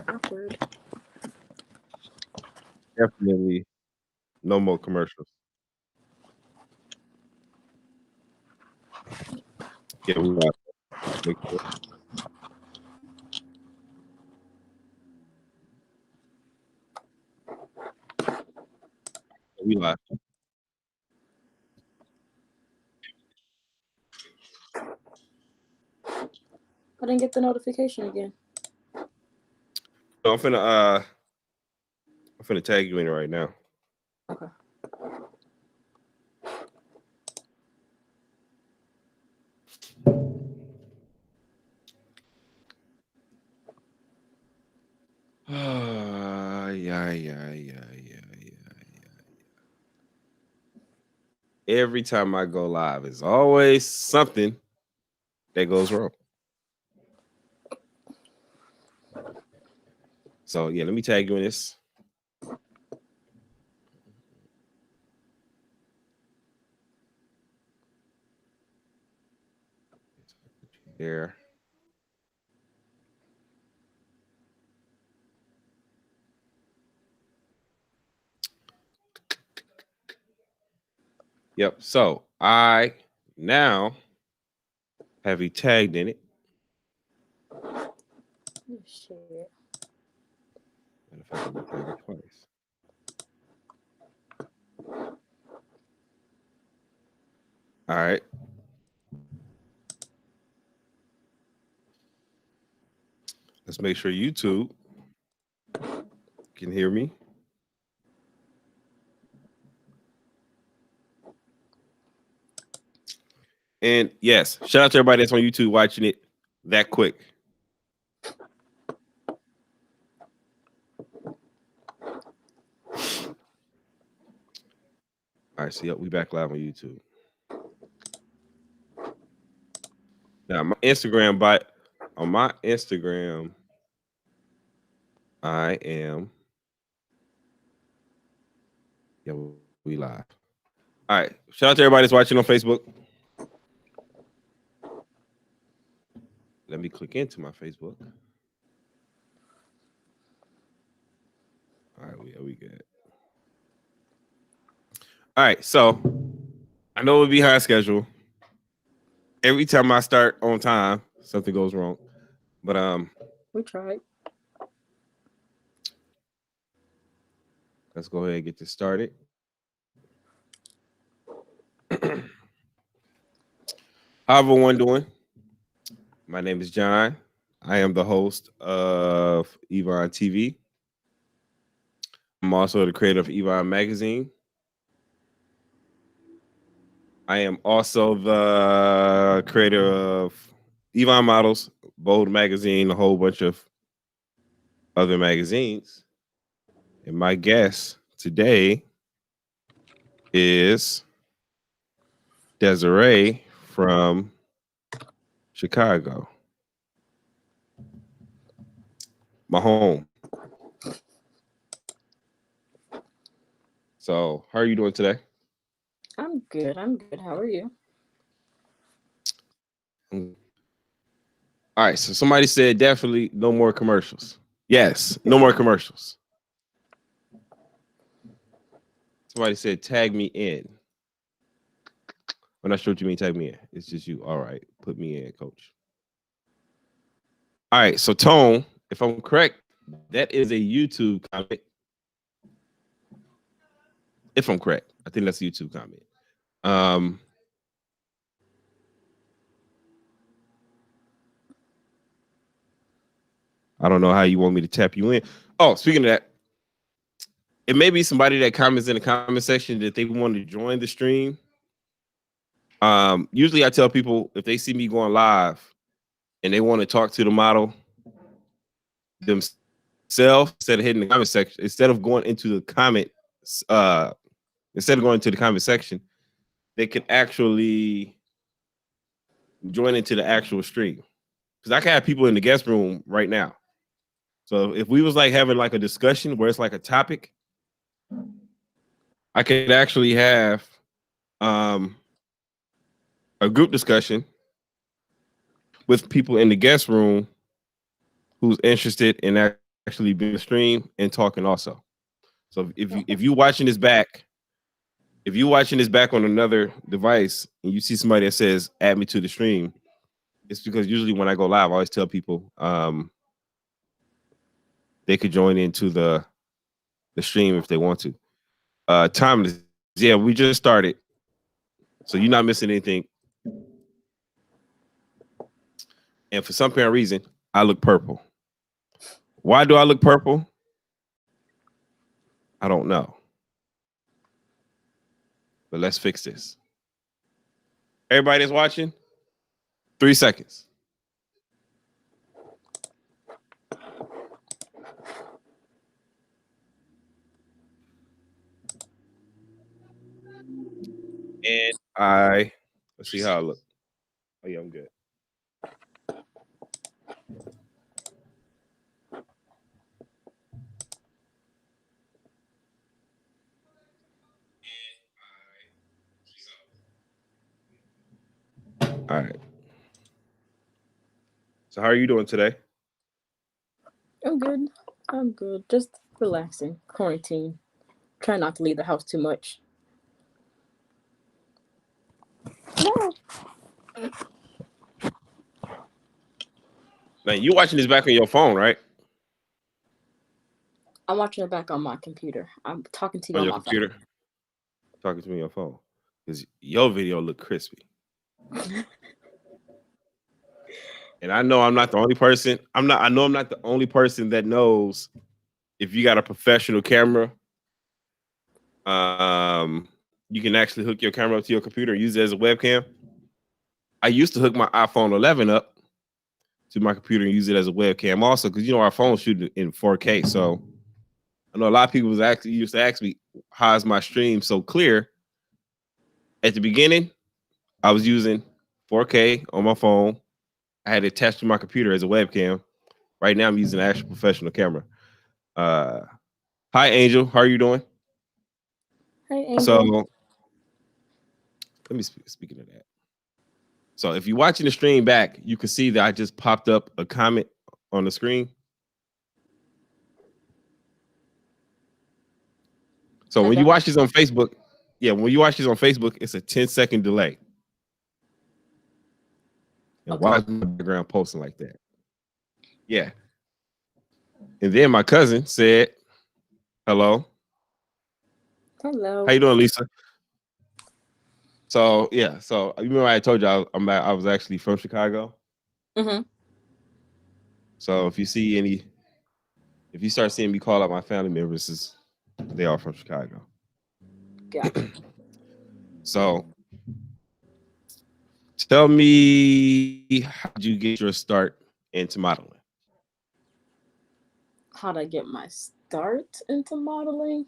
Awkward. Definitely no more commercials. Yeah, we live. Make sure. We live. I didn't get the notification again. So I'm finna tag you in it right now. Okay. Yeah. Every time I go live, it's always something that goes wrong. So yeah, let me tag you in this. There. Yep. So I now have you tagged in it. Oh, shit. Matter of fact, I'm gonna tag it twice. All right. Let's make sure YouTube can hear me. And yes, shout out to everybody that's on YouTube watching it that quick. All right, so yep, we back live on YouTube. Now my Instagram on my Instagram, I am we live. All right. Shout out to everybody that's watching on Facebook. Let me click into my Facebook. All right, we good. All right, so I know we're behind schedule. Every time I start on time, something goes wrong. But We tried. let's go ahead and get this started. How everyone doing? My name is John. I am the host of EVON TV. I'm also the creator of EVON Magazine. I am also the creator of EVON Models, Bold Magazine, a whole bunch of other magazines. And my guest today is Deza'ray from Chicago, my home. So, how are you doing today? I'm good. I'm good. How are you? All right. So, somebody said definitely no more commercials. Yes, no more commercials. Somebody said tag me in. I'm not sure what you mean tag me in. It's just you. All right. Put me in, coach. All right. So, Tone, if I'm correct, that is a YouTube comment. If I'm correct, I think that's a YouTube comment. I don't know how you want me to tap you in. Oh, speaking of that, it may be somebody that comments in the comment section that they want to join the stream. Usually I tell people if they see me going live and they want to talk to the model themselves instead of hitting the comment section, instead of going into the comment, instead of going to the comment section, they can actually join into the actual stream. Because I can have people in the guest room right now. So if we was like having like a discussion where it's like a topic, I could actually have a group discussion with people in the guest room who's interested in actually being a stream and talking also. So if you watching this back, if you watching this back on another device and you see somebody that says add me to the stream, it's because usually when I go live, I always tell people they could join into the stream if they want to. Timeless, yeah, we just started, so you're not missing anything. And for some apparent reason, I look purple. Why do I look purple? I don't know. But let's fix this. Everybody that's watching, 3 seconds. And let's see how I look. Oh yeah, I'm good. All right. So how are you doing today? I'm good. I'm good. Just relaxing. Quarantine. Try not to leave the house too much. No. Now you watching this back on your phone, right? I'm watching it back on my computer. I'm talking to you On on your my computer? phone. Talking to me on your phone. Because your video look crispy. And I know I'm not the only person. I know I'm not the only person that knows if you got a professional camera, you can actually hook your camera up to your computer and use it as a webcam. I used to hook my iPhone 11 up to my computer and use it as a webcam also, because our phones shoot in 4K. So I know a lot of people used to ask me, how is my stream so clear? At the beginning, I was using 4K on my phone. I had it attached to my computer as a webcam. Right now, I'm using an actual professional camera. Hi, Angel. How are you doing? Hey, Angel. So, let me speaking of that. So, if you're watching the stream back, you can see that I just popped up a comment on the screen. So, when you watch this on Facebook, when you watch this on Facebook, it's a 10-second delay. And why is my background posting like that? Yeah. And then my cousin said, hello. Hello. How you doing, Lisa? So, yeah. So, you remember I told you I was actually from Chicago? Mm-hmm. So, if you start seeing me call out my family members, they are from Chicago. Gotcha. So, tell me, how did you get your start into modeling? How did I get my start into modeling?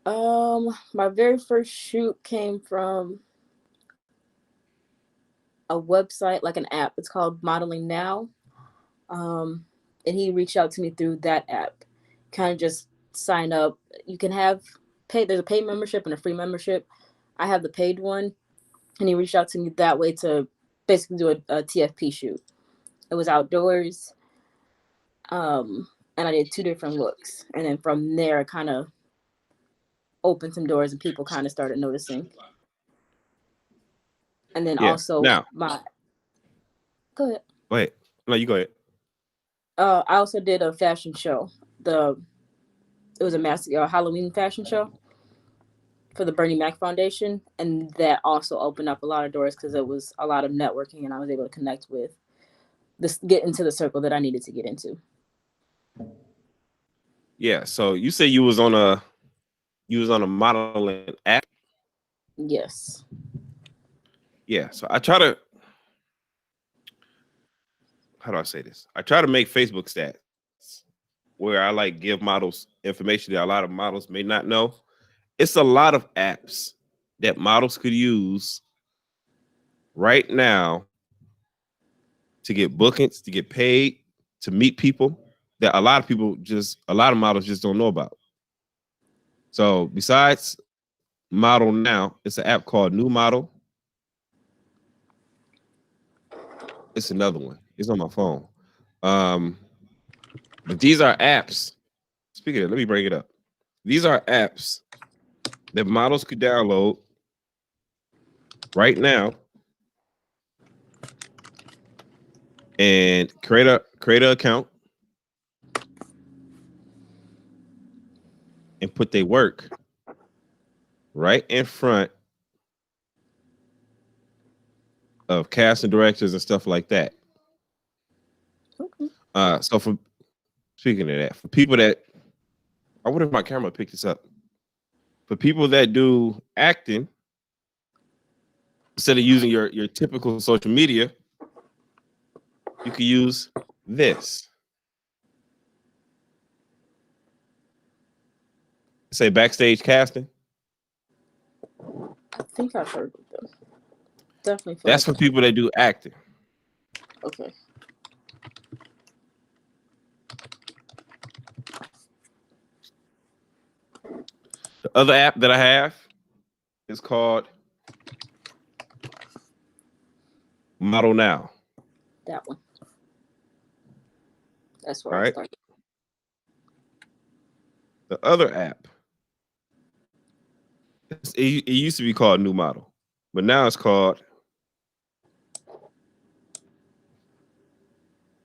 My very first shoot came from a website, like an app. It's called Modeling Now. And he reached out to me through that app. Kind of just sign up. You can there's a paid membership and a free membership. I have the paid one, and he reached out to me that way to basically do a TFP shoot. It was outdoors, and I did 2 different looks, and then from there, I kind of opened some doors, and people kind of started noticing. And then also now, go ahead. Go ahead. No, you go ahead. I also did a fashion show. It was a Halloween fashion show for the Bernie Mac Foundation, and that also opened up a lot of doors because it was a lot of networking, and I was able to connect with get into the circle that I needed to get into. Yeah. So you say you was on a modeling app. Yes. Yeah. So I try to. How do I say this? I try to make Facebook stats where I like give models information that a lot of models may not know. It's a lot of apps that models could use right now to get bookings, to get paid, to meet people that a lot of models just don't know about. So besides Model Now, it's an app called New Model. It's another one. It's on my phone. But these are apps. Speaking of, let me bring it up. These are apps that models could download right now and create an account and put their work right in front of casting directors and stuff like that. Okay. So for speaking of that, for people that, I wonder if my camera picked this up. For people that do acting, instead of using your typical social media, you can use this. Say backstage casting. I think I've heard of them. Definitely. That's for people that do acting. Okay. The other app that I have is called Model Now. That one. That's where All I right. started. The other app, it used to be called New Model, but now it's called,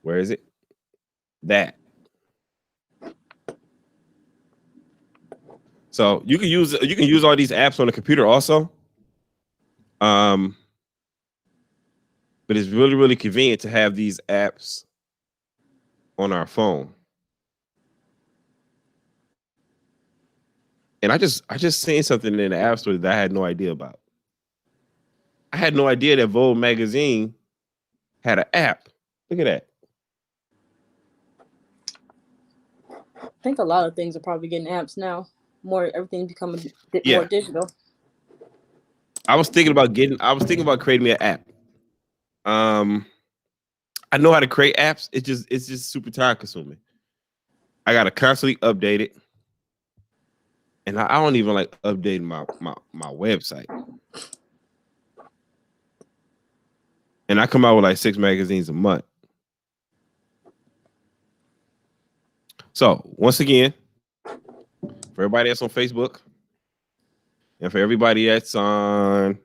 where is it? That. So you can use all these apps on the computer also. But it's really, really convenient to have these apps on our phone. And I just seen something in the App Store that I had no idea about. I had no idea that EVON Magazine had an app. Look at that. I think a lot of things are probably getting apps now. Everything becoming a bit more digital. I was thinking about creating me an app. I know how to create apps. It's just super time consuming. I gotta constantly update it. And I don't even like updating my website. And I come out with like 6 magazines a month. So once again, for everybody that's on Facebook and for everybody that's on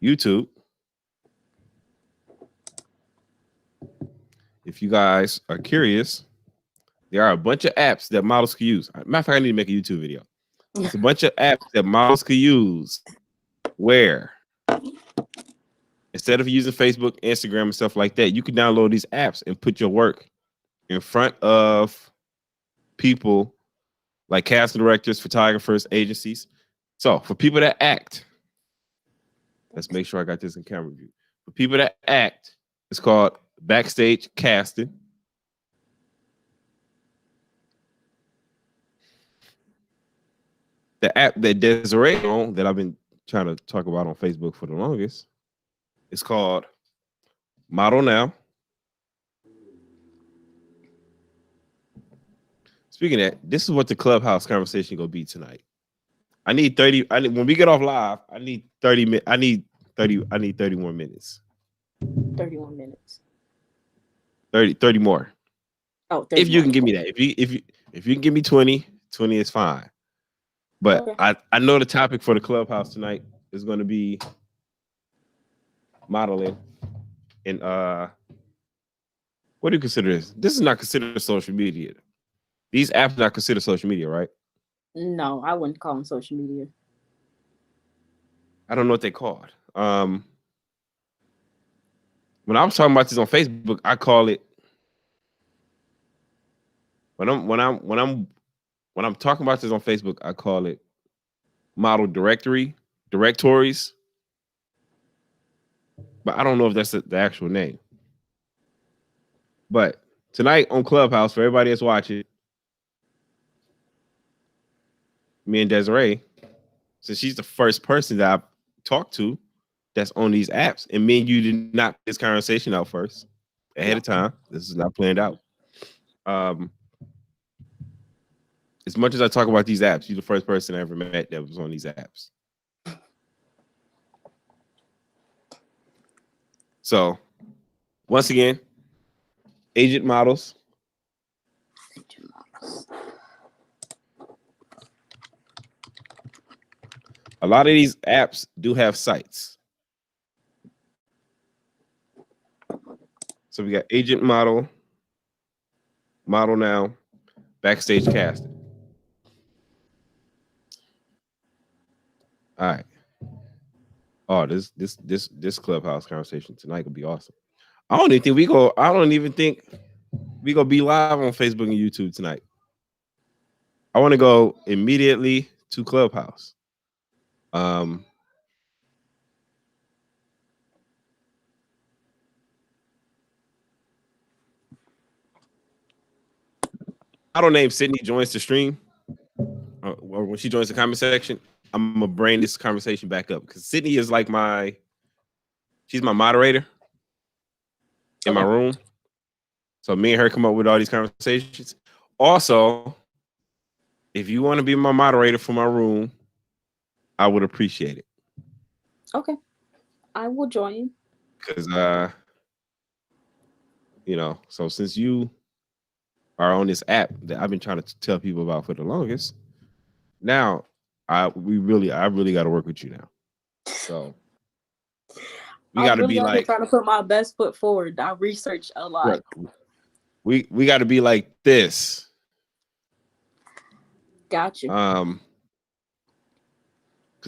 YouTube, if you guys are curious, there are a bunch of apps that models can use. Matter of fact, I need to make a YouTube video. It's a bunch of apps that models can use where instead of using Facebook, Instagram, and stuff like that, you can download these apps and put your work in front of people like casting directors, photographers, agencies. So for people that act, let's make sure I got this in camera view. For people that act, it's called backstage casting. The app that Deza'ray on, that I've been trying to talk about on Facebook for the longest, it's called Model Now. Speaking of that, this is what the Clubhouse conversation gonna be tonight. I need when we get off live, I need 30 I need 31 minutes. 31 minutes. 30 more. Oh, 30 if you can give me that. If you can give me 20 is fine. But okay. I know the topic for the Clubhouse tonight is going to be modeling. And what do you consider this? This is not considered social media. These apps are not considered social media, right? No, I wouldn't call them social media. I don't know what they called. When I was talking about this on Facebook, I call it when I'm talking about this on Facebook, I call it model directories. But I don't know if that's the actual name. But tonight on Clubhouse, for everybody that's watching, me and Deza'ray, since she's the first person that I've talked to that's on these apps, and me and you did not put this conversation out first ahead of time. This is not planned out. As much as I talk about these apps, you're the first person I ever met that was on these apps. So, once again, agent models. A lot of these apps do have sites. So we got agent model, model now, backstage casting. All right. Oh, this clubhouse conversation tonight could be awesome. I don't even think we gonna be live on Facebook and YouTube tonight. I want to go immediately to Clubhouse. Model named Sydney joins the stream, or when she joins the comment section, I'm gonna bring this conversation back up because Sydney is like she's my moderator in my room. So me and her come up with all these conversations. Also, if you want to be my moderator for my room, I would appreciate it. Okay, I will join. Because so since you are on this app that I've been trying to tell people about for the longest, now I really got to work with you now. So we got to be like trying to put my best foot forward. I research a lot. We got to be like this. Got you. Because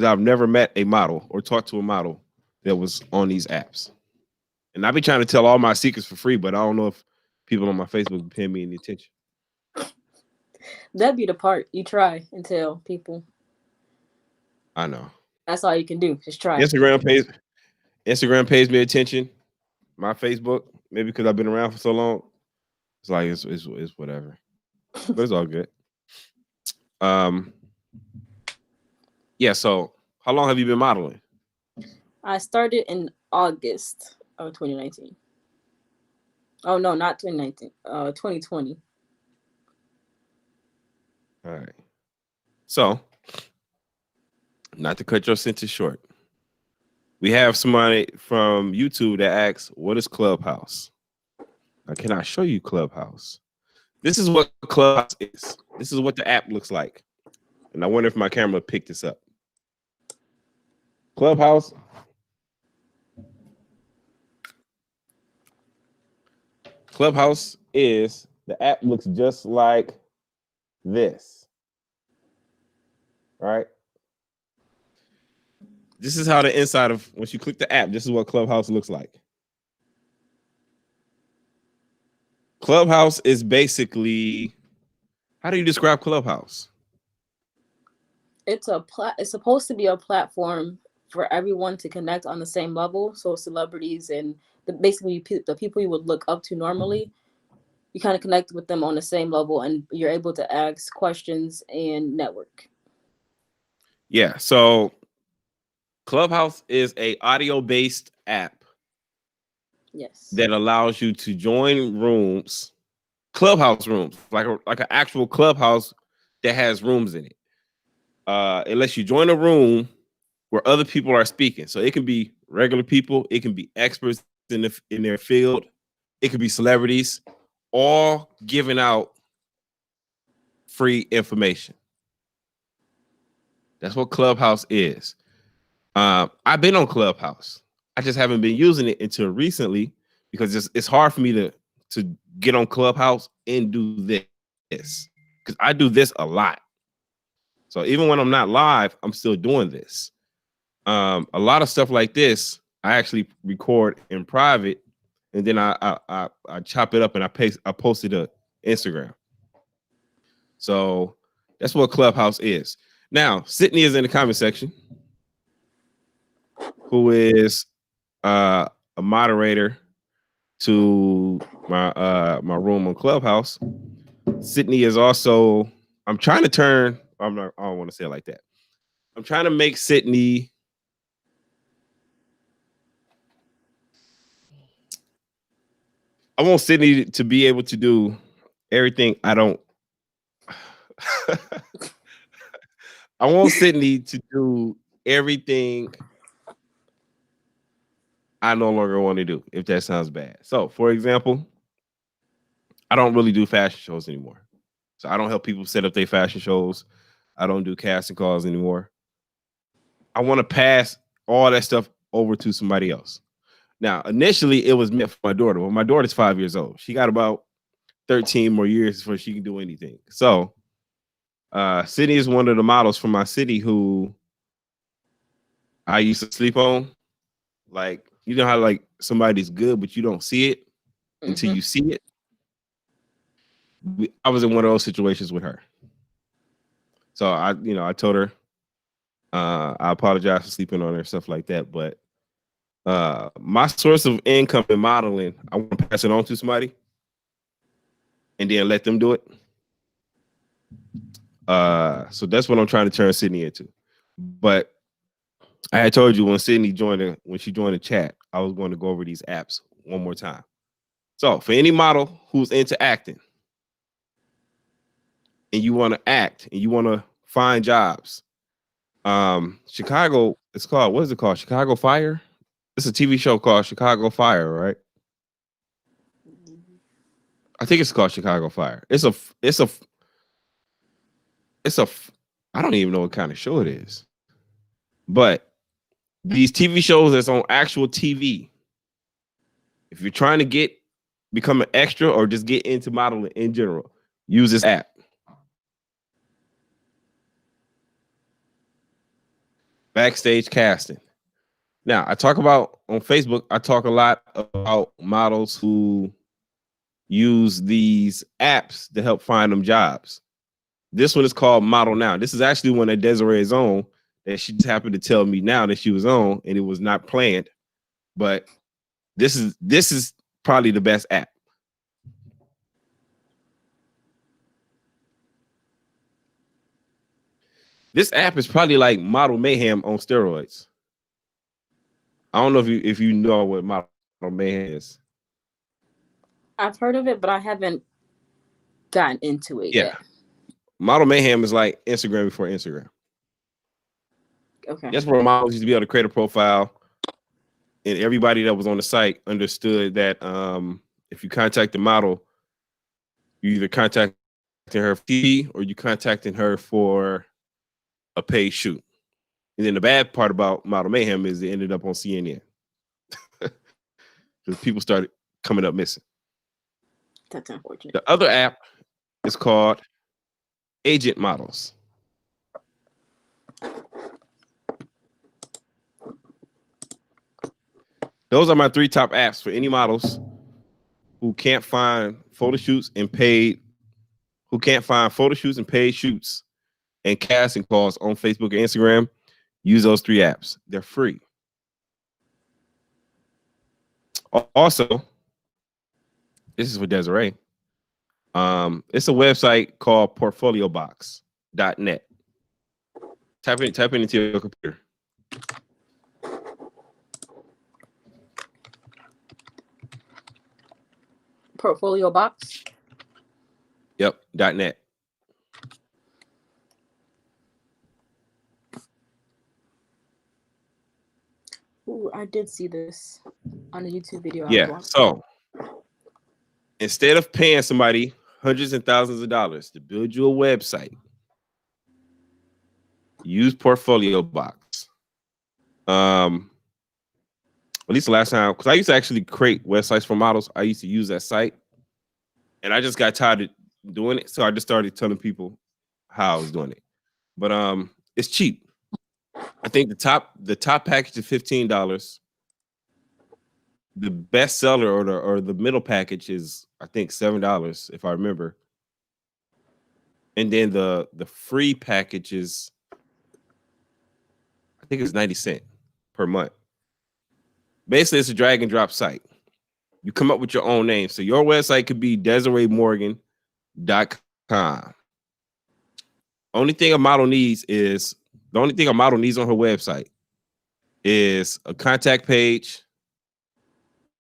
I've never met a model or talked to a model that was on these apps, and I've been trying to tell all my secrets for free, but I don't know if people on my Facebook pay me any attention. That'd be the part you try and tell people. I know. That's all you can do. Just try. Instagram pays me attention. My Facebook, maybe because I've been around for so long, it's like it's whatever, but it's all good. Yeah. So, how long have you been modeling? I started in August of 2019. Oh no, not 2019. 2020. All right. So, not to cut your sentence short, we have somebody from YouTube that asks, "What is Clubhouse?" Now, can I show you Clubhouse? This is what Clubhouse is. This is what the app looks like. And I wonder if my camera picked this up. Clubhouse. Clubhouse is, the app looks just like this. All right. This is how the inside of, once you click the app, this is what Clubhouse looks like. Clubhouse is basically, how do you describe Clubhouse? It's supposed to be a platform for everyone to connect on the same level. So celebrities and basically the people you would look up to normally, you kind of connect with them on the same level, and you're able to ask questions and network. Yeah. So Clubhouse is a audio-based app. Yes. That allows you to join rooms, Clubhouse rooms, like an actual clubhouse that has rooms in it. It lets you join a room where other people are speaking. So it can be regular people, it can be experts in their field, it could be celebrities, all giving out free information. That's what Clubhouse is. I've been on Clubhouse. I just haven't been using it until recently because it's hard for me to get on Clubhouse and do this because I do this a lot. So even when I'm not live, I'm still doing this. A lot of stuff like this, I actually record in private, and then I chop it up and I post it to Instagram. So that's what Clubhouse is. Now, Sydney is in the comment section, who is a moderator to my room on Clubhouse. Sydney is also, I'm trying to turn, I don't want to say it like that. I'm trying to make Sydney I want Sydney to be able to do everything I don't I want Sydney to do everything I no longer want to do, if that sounds bad. So, for example, I don't really do fashion shows anymore. So I don't help people set up their fashion shows. I don't do casting calls anymore. I want to pass all that stuff over to somebody else. Now, initially, it was meant for my daughter. Well, my daughter's 5 years old. She got about 13 more years before she can do anything. So, Sydney is one of the models from my city who I used to sleep on. Like, you know how like somebody's good, but you don't see it until you see it. I was in one of those situations with her. So I told her, I apologize for sleeping on her, stuff like that. But my source of income in modeling, I want to pass it on to somebody and then let them do it. So that's what I'm trying to turn Sydney into. But I had told you when Sydney when she joined the chat, I was going to go over these apps one more time. So for any model who's into acting and you want to act and you want to find jobs, Chicago, it's called, what is it called? Chicago Fire? It's a TV show called Chicago Fire, right? I think it's called Chicago Fire. I don't even know what kind of show it is. But these TV shows that's on actual TV, if you're trying to become an extra or just get into modeling in general, use this app. Backstage casting. Now, on Facebook, I talk a lot about models who use these apps to help find them jobs. This one is called Model Now. This is actually one that Deza'ray is on that she just happened to tell me now that she was on, and it was not planned. But this is probably the best app. This app is probably like Model Mayhem on steroids. I don't know if you know what Model Mayhem is. I've heard of it, but I haven't gotten into it yet. Model Mayhem is like Instagram before Instagram. Okay. That's where models used to be able to create a profile, and everybody that was on the site understood that if you contact the model, you either contacting her for TV or you contacting her for a paid shoot. And then the bad part about Model Mayhem is it ended up on CNN because people started coming up missing. That's unfortunate. The other app is called Agent Models. Those are my 3 top apps for any models who can't find photo shoots and paid shoots and casting calls on Facebook and Instagram. Use those 3 apps. They're free. Also, this is for Deza'ray. It's a website called portfoliobox.net. Type it into your computer. Portfolio box. Yep, .net. Ooh, I did see this on a YouTube video. Yeah, so instead of paying somebody hundreds and thousands of dollars to build you a website, use Portfolio Box. At least the last time, because I used to actually create websites for models. I used to use that site, and I just got tired of doing it, so I just started telling people how I was doing it. But it's cheap. I think the top package is $15. The best seller or the middle package is, I think, $7 if I remember. And then the free package is, I think it's 90 cents per month. Basically, it's a drag and drop site. You come up with your own name. So your website could be Deza'rayMorgan.com. The only thing a model needs on her website is a contact page,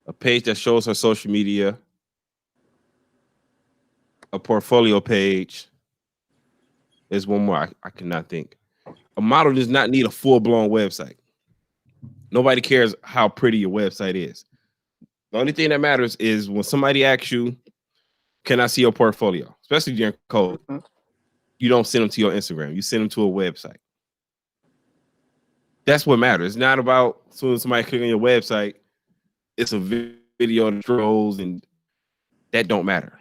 a page that shows her social media, a portfolio page. There's one more I cannot think. A model does not need a full-blown website. Nobody cares how pretty your website is. The only thing that matters is when somebody asks you, Can I see your portfolio? Especially during COVID. Mm-hmm. You don't send them to your Instagram. You send them to a website. That's what matters. It's not about as soon as somebody click on your website, it's a video that trolls, and that don't matter.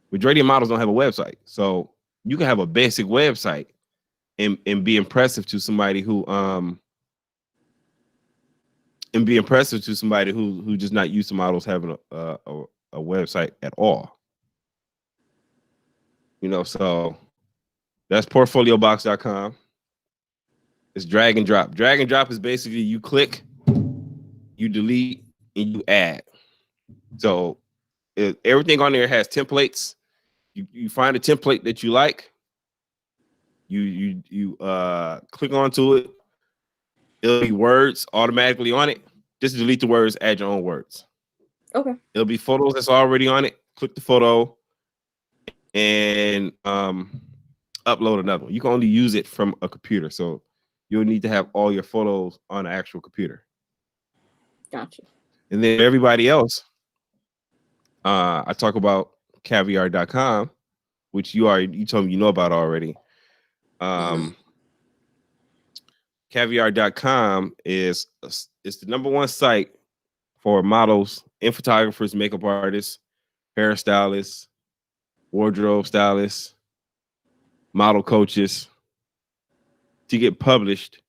Majority of models don't have a website. So you can have a basic website and be impressive to somebody who just not used to models having a website at all. You know, so that's portfoliobox.com. It's drag and drop. Drag and drop is basically you click, you delete, and you add. So everything on there has templates. You find a template that you like. You click onto it. It'll be words automatically on it. Just delete the words, add your own words. Okay. It'll be photos that's already on it. Click the photo and upload another one. You can only use it from a computer, so you'll need to have all your photos on an actual computer. Gotcha. And then everybody else, I talk about caviar.com, which you told me you know about already. Caviar.com is the #1 site for models and photographers, makeup artists, hairstylists, wardrobe stylists, model coaches to get published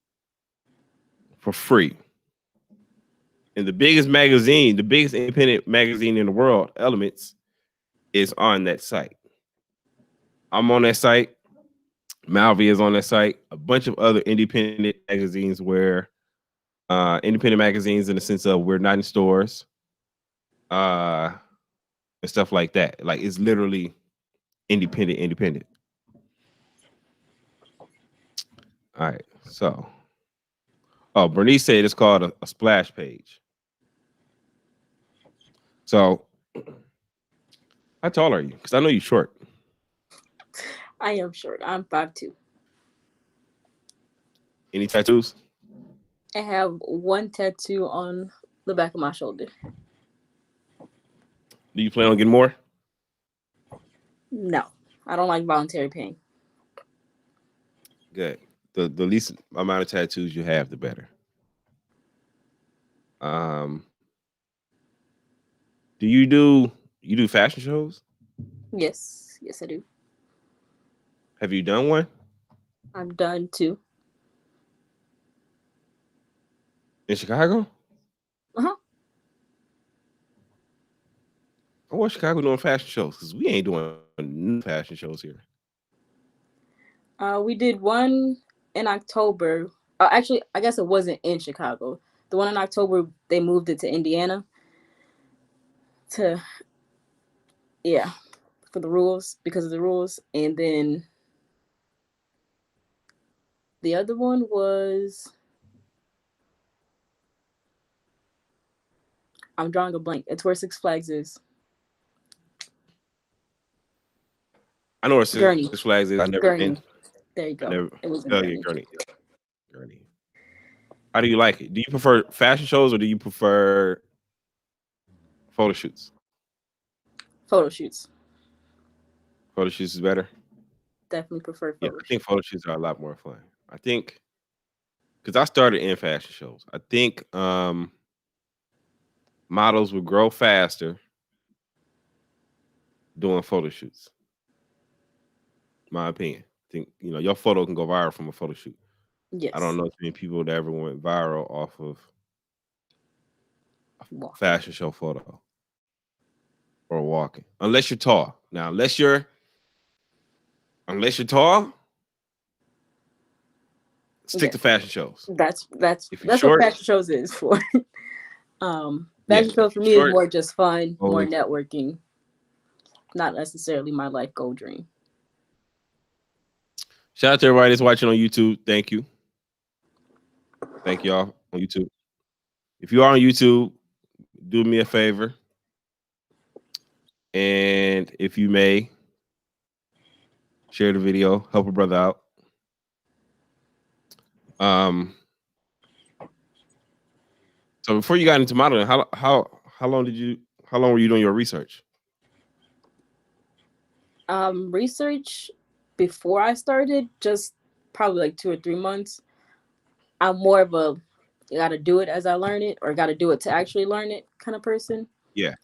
for free. And the biggest independent magazine in the world, Elements, is on that site. I'm on that site. Malvi is on that site. A bunch of other independent magazines independent magazines in the sense of we're not in stores, and stuff like that. Like it's literally independent. All right. So, Bernice said it's called a splash page. So, how tall are you? Because I know you're short. I am short. I'm 5'2". Any tattoos? I have one tattoo on the back of my shoulder. Do you plan on getting more? No, I don't like voluntary pain. Good. The least amount of tattoos you have, the better. Do you do fashion shows? Yes, I do. Have you done one? I've done 2. In Chicago? Uh-huh. I want Chicago doing fashion shows because we ain't doing fashion shows here. We did one in October. Actually, I guess it wasn't in Chicago. The one in October, they moved it to Indiana. For the rules, because of the rules. And then the other one was, I'm drawing a blank. It's where Six Flags is. I know where Gurney. Six Flags is. I never Gurney. been. There you go. It was in Gurney. Gurney. Gurney. How do you like it? Do you prefer fashion shows or do you prefer photo shoots? Photo shoots. Photo shoots is better? Definitely prefer photo shoots. I think photo shoots are a lot more fun. I think because I started in fashion shows. I think models would grow faster doing photo shoots. My opinion. I think your photo can go viral from a photo shoot. Yes. I don't know too many people that ever went viral off of a fashion show photo or walking, unless you're tall. Now, unless you're tall, stick to fashion shows. That's short, what fashion shows is for. Fashion shows for me is more just fun, more networking, not necessarily my life goal dream. Shout out to everybody that's watching on YouTube. Thank you. Thank y'all on YouTube. If you are on YouTube, do me a favor. And if you may, share the video, help a brother out. So before you got into modeling, how long were you doing your research? Research before I started, just probably like 2 or 3 months. I'm more of a you got to do it as I learn it, or got to do it to actually learn it kind of person. Yeah.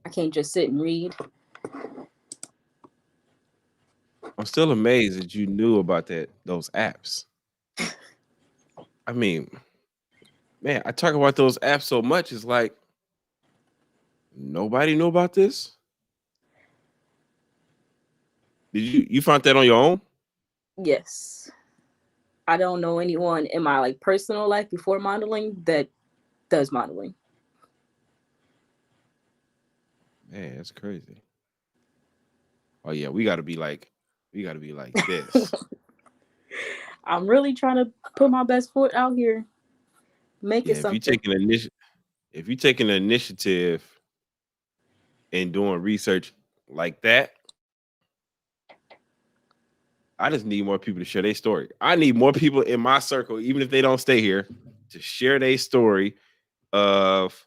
I can't just sit and read. I'm still amazed that you knew about those apps. I mean, man, I talk about those apps so much. It's like nobody knew about this. Did you find that on your own? Yes. I don't know anyone in my like personal life before modeling that does modeling. Man, that's crazy. Oh yeah, we got to be like this. I'm really trying to put my best foot out here, make Yeah, it something. if you take an initiative and doing research like that, I just need more people to share their story. I need more people in my circle, even if they don't stay here, to share their story of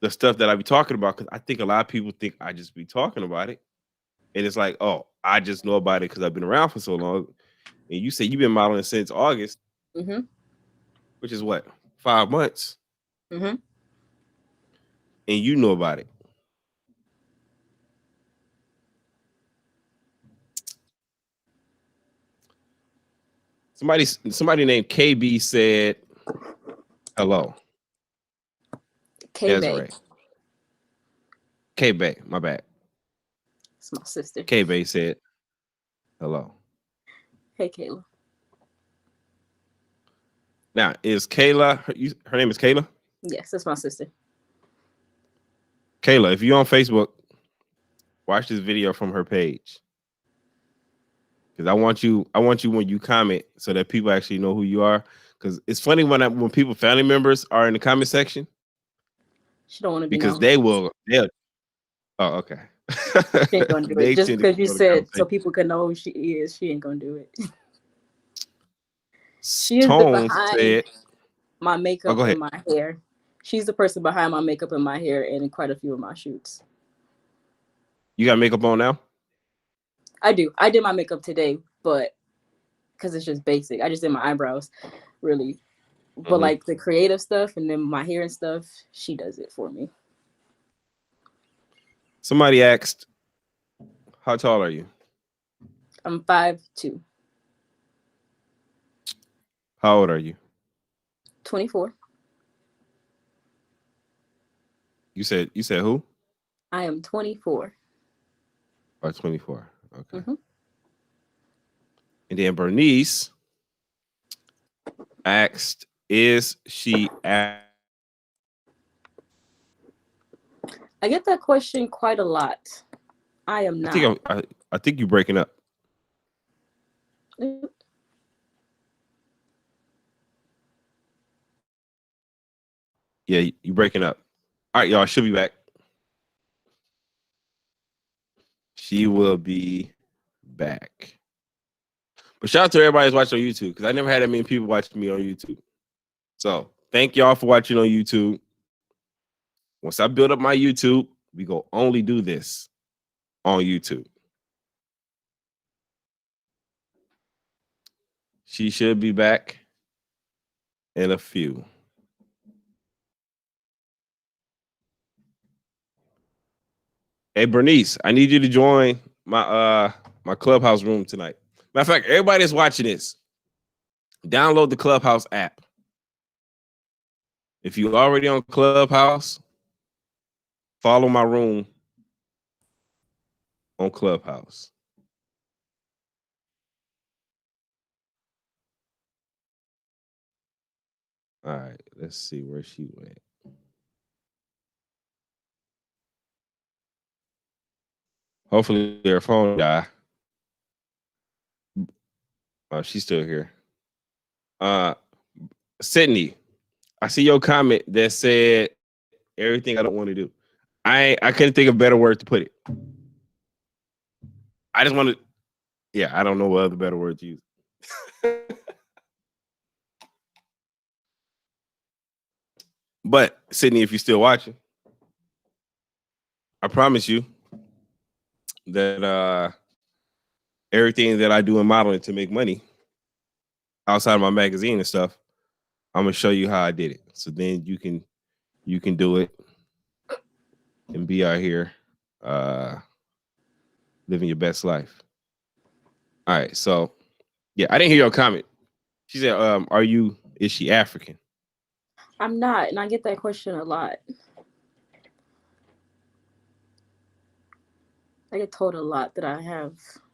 the stuff that I be talking about. Because I think a lot of people think I just be talking about it, and it's like, oh, I just know about it because I've been around for so long. And you say you've been modeling since August, Mm-hmm. which is what, 5 months, Mm-hmm. and you know about it. Somebody named KB said hello. K Bay. Deza'ray. K Bay, my bad. It's my sister. K Bay said hello. Hey Kayla. Now, is Kayla, her name is Kayla? Yes, that's my sister. Kayla, if you're on Facebook, watch this video from her page. Because I want you when you comment so that people actually know who you are. Because it's funny when people, family members are in the comment section, She don't want to be because known. they'll, oh, okay. She ain't gonna do it. They Just tend to because you go to said so conversation. people can know who she is, she ain't gonna do it. She is the Tone behind said, my oh, makeup go and ahead. my hair. She's the person behind my makeup and my hair and in quite a few of my shoots. You got makeup on now? I do. I did my makeup today, but because it's just basic. I just did my eyebrows, really. But Mm-hmm. like the creative stuff and then my hair and stuff, she does it for me. Somebody asked, how tall are you? I'm 5'2", How old are you? 24. You said who? I am 24. Or 24. Okay. Mm-hmm. And then Bernice asked, is she I get that question quite a lot. I am I not. think I think you're breaking up. Yeah, you breaking up. All right, y'all. She'll be back. She will be back. But shout out to everybody who's watching on YouTube, because I never had that many people watching me on YouTube. So thank y'all for watching on YouTube. Once I build up my YouTube, we go only do this on YouTube. She should be back in a few. Hey Bernice, I need you to join my Clubhouse room tonight. Matter of fact, everybody that's watching this, download the Clubhouse app. If you're already on Clubhouse, follow my room on Clubhouse. All right, let's see where she went. Hopefully her phone die. Oh, she's still here. Sydney, I see your comment that said everything I don't want to do. I couldn't think of a better word to put it. I just want to, yeah, I don't know what other better word to use. But Sydney, if you're still watching, I promise you, that everything that I do in modeling to make money outside of my magazine and stuff, I'm gonna show you how I did it. So then you can do it and be out here living your best life. All right, so yeah, I didn't hear your comment. She said, is she African? I'm not, and I get that question a lot. I get told a lot that I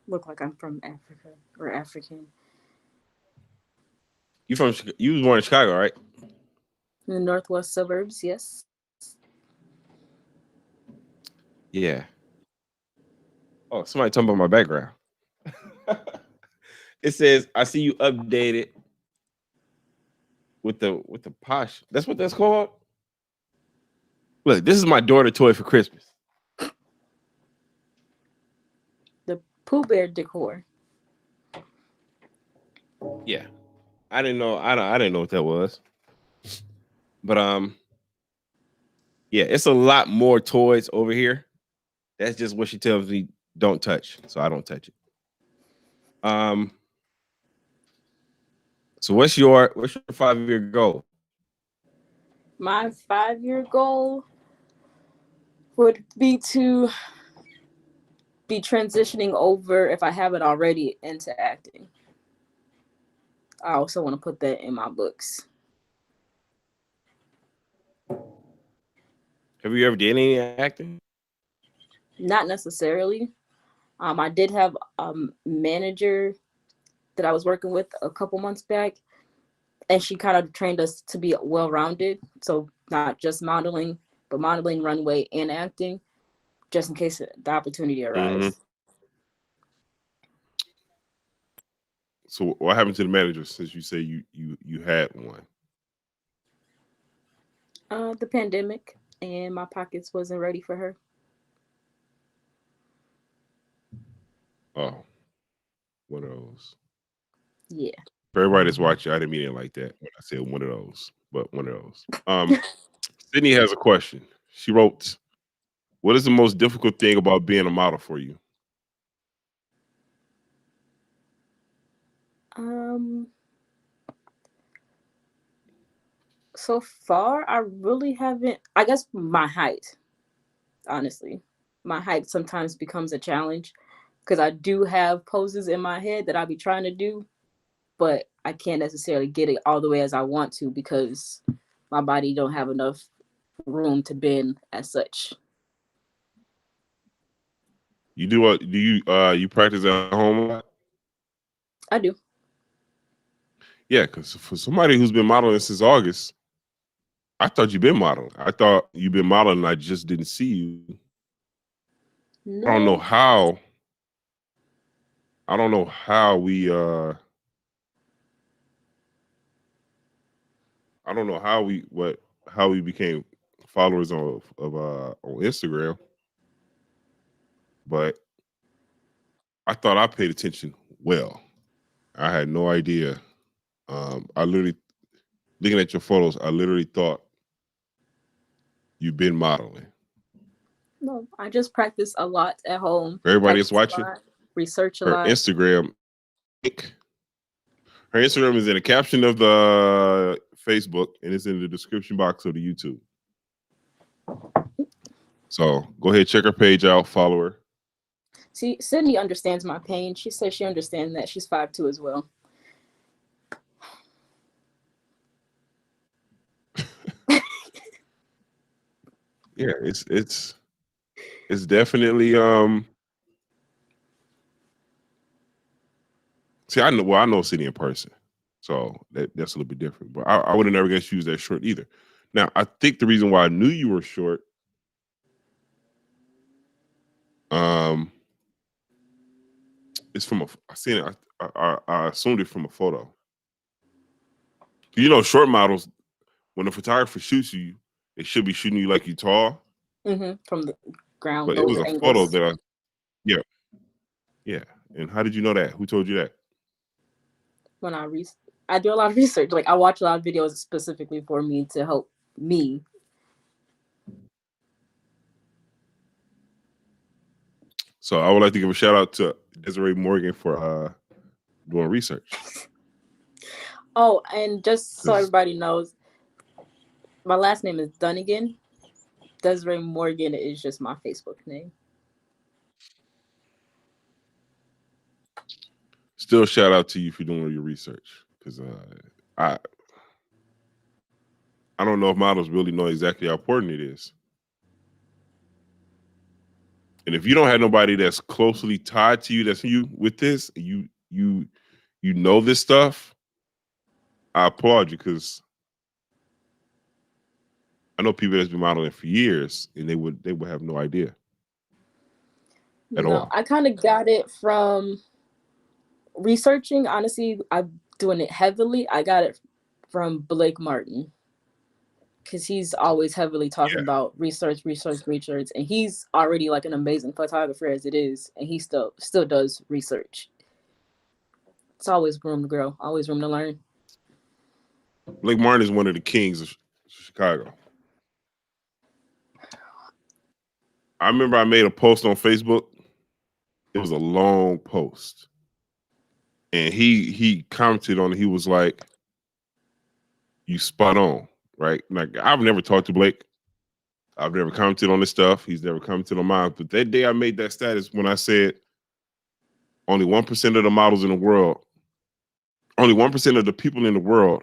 look like I'm from Africa or African. You was born in Chicago, right? In the northwest suburbs, yes. Yeah. Oh, somebody talking about my background. It says, I see you updated with the posh. That's what that's called. Look, this is my daughter toy for Christmas. The Pooh Bear decor. Yeah. I didn't know what that was. But yeah, it's a lot more toys over here. That's just what she tells me don't touch. So I don't touch it. So what's your 5-year goal? My 5-year goal would be to be transitioning over, if I haven't already, into acting. I also want to put that in my books. Have you ever did any acting? Not necessarily. I did have a manager that I was working with a couple months back, and she kind of trained us to be well-rounded. So not just modeling, but modeling, runway, and acting, just in case the opportunity arises. Mm-hmm. So what happened to the manager since you say you had one? The pandemic, and my pockets wasn't ready for her. Oh, one of those. Yeah. For everybody that's watching, I didn't mean it like that when I said one of those, but one of those. Sydney has a question. She wrote, "What is the most difficult thing about being a model for you?" So far, I really haven't. I guess my height, honestly. My height sometimes becomes a challenge because I do have poses in my head that I be trying to do, but I can't necessarily get it all the way as I want to because my body don't have enough room to bend as such. You do what? Do you practice at home a lot? I do. Yeah, because for somebody who's been modeling since August, I thought you've been modeling. I thought you've been modeling. And I just didn't see you. No. I don't know how. I don't know how we. I don't know how we became followers on Instagram, but I thought I paid attention well. I had no idea. I literally looking at your photos. I literally thought you've been modeling. No, I just practice a lot at home. For everybody that's Practice a watching, lot, research a her lot. Instagram Her Instagram is in the caption of the Facebook and it's in the description box of the YouTube. So go ahead, check her page out, follow her. See, Sydney understands my pain. She says she understands that. She's 5'2" as well. Yeah, it's definitely see, I know Sydney in person. So that's a little bit different. But I would have never guessed you was that short either. Now, I think the reason why I knew you were short, is from I seen it. I assumed it from a photo. You know, short models, when a photographer shoots you, they should be shooting you like you tall. From the ground, But it was lower a photo angles. that yeah. And how did you know that? Who told you that? When I do a lot of research. Like I watch a lot of videos specifically for me to help me. So I would like to give a shout out to Deza'ray Morgan for doing research. Oh, and just so everybody knows, my last name is Dunnigan. Deza'ray Morgan is just my Facebook name. Still shout out to you for doing your research, because I don't know if models really know exactly how important it is. And if you don't have nobody that's closely tied to you, that's you with this, you know this stuff, I applaud you, because I know people that's been modeling for years and they would have no idea at all. I kind of got it from researching. Honestly, I'm doing it heavily. I got it from Blake Martin, because he's always heavily talking about research, and he's already like an amazing photographer as it is, and he still does research. It's always room to grow, always room to learn. Blake Martin is one of the kings of Chicago. I remember I made a post on Facebook. It was a long post, and he commented on it. He was like, "You spot on, right?" Like, I've never talked to Blake. I've never commented on this stuff. He's never commented on mine. But that day I made that status when I said only 1% of the models in the world, only 1% of the people in the world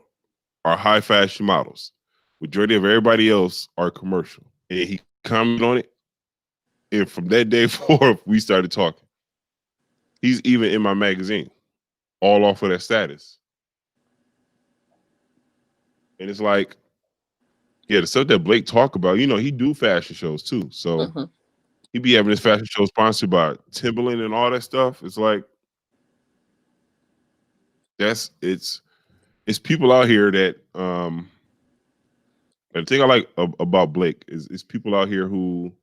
are high fashion models. Majority of everybody else are commercial. And he commented on it. And from that day forward, we started talking. He's even in my magazine, all off of that status. And it's like, yeah, the stuff that Blake talk about, he do fashion shows too. So he be having his fashion show sponsored by Timberland and all that stuff. It's like, it's people out here that the thing I like about Blake is people out here who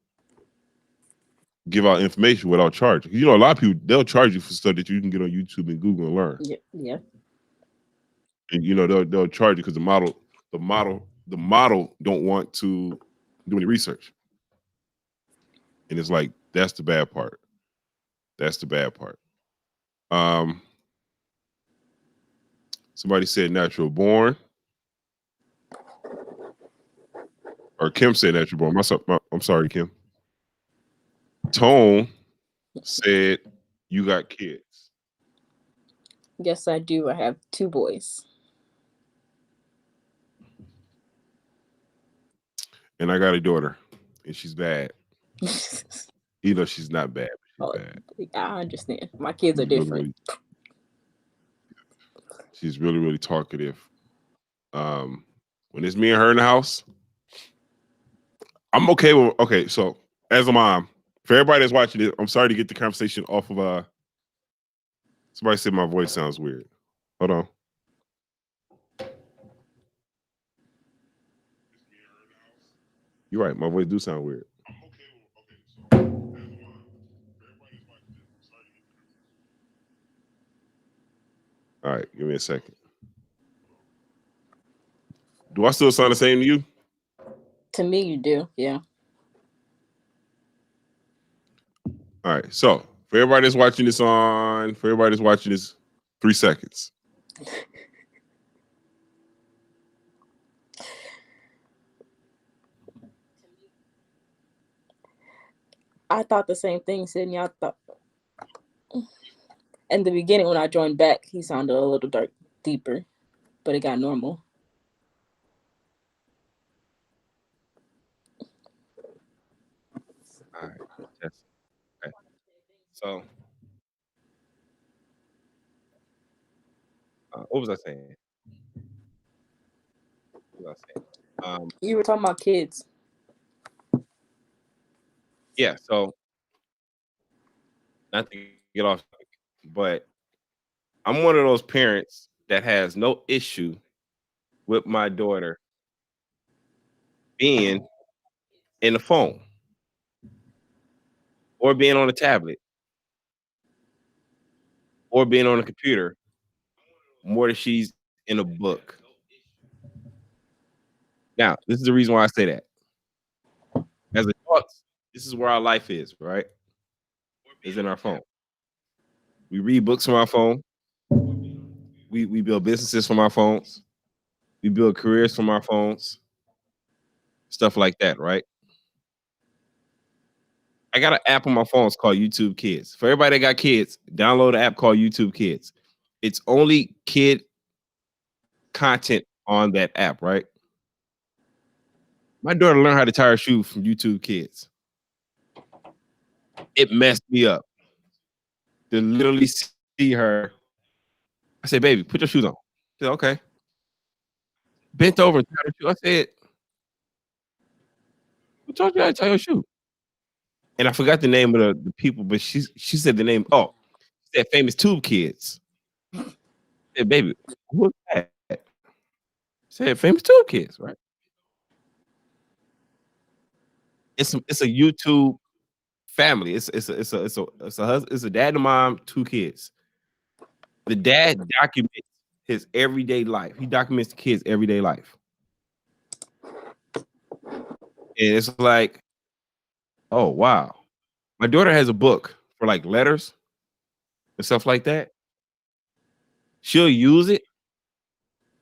give out information without charging. A lot of people, they'll charge you for stuff that you can get on YouTube and Google and learn. Yeah. And they'll charge you because the model don't want to do any research. And it's like, that's the bad part. That's the bad part. Somebody said natural born. Or Kim said natural born. I'm sorry, Kim. Tone said you got kids. Yes, I do. I have 2 boys. And I got a daughter, and she's bad. She's not bad, but she's bad. I understand. My kids are different. She's really, really talkative. When it's me and her in the house, I'm okay with. Okay, so as a mom, for everybody that's watching it, I'm sorry to get the conversation off of. Somebody said my voice sounds weird. Hold on. You're right. My voice do sound weird. All right, give me a second. Do I still sound the same to you? To me, you do. Yeah. All right. So for everybody that's watching this 3 seconds. I thought the same thing, Sydney. I thought in the beginning when I joined back, he sounded a little deeper, but it got normal. All right. Yes. Okay. So, what was I saying? You were talking about kids. Yeah. So, not to get off, but I'm one of those parents that has no issue with my daughter being in the phone or being on a tablet or being on a computer more than she's in a book. Now, this is the reason why I say that. As adults, this is where our life is, right? is in our phone. We read books from our phone. We build businesses from our phones. We build careers from our phones. Stuff like that, right? I got an app on my phone. It's called YouTube Kids. For everybody that got kids, download an app called YouTube Kids. It's only kid content on that app, right? My daughter learned how to tie her shoe from YouTube Kids. It messed me up to literally see her. I said, "Baby, put your shoes on." She said, "Okay." Bent over and tied her shoe. I said, "Who taught you how to tie your shoe?" And I forgot the name of the people, but she said the name. Oh, she said famous tube kids. I said, "Baby, who's that?" She said famous tube kids, right? It's a YouTube family. It's a dad and mom, two kids. The dad documents his everyday life. He documents the kids' everyday life. And it's like, oh wow. My daughter has a book for like letters and stuff like that. She'll use it,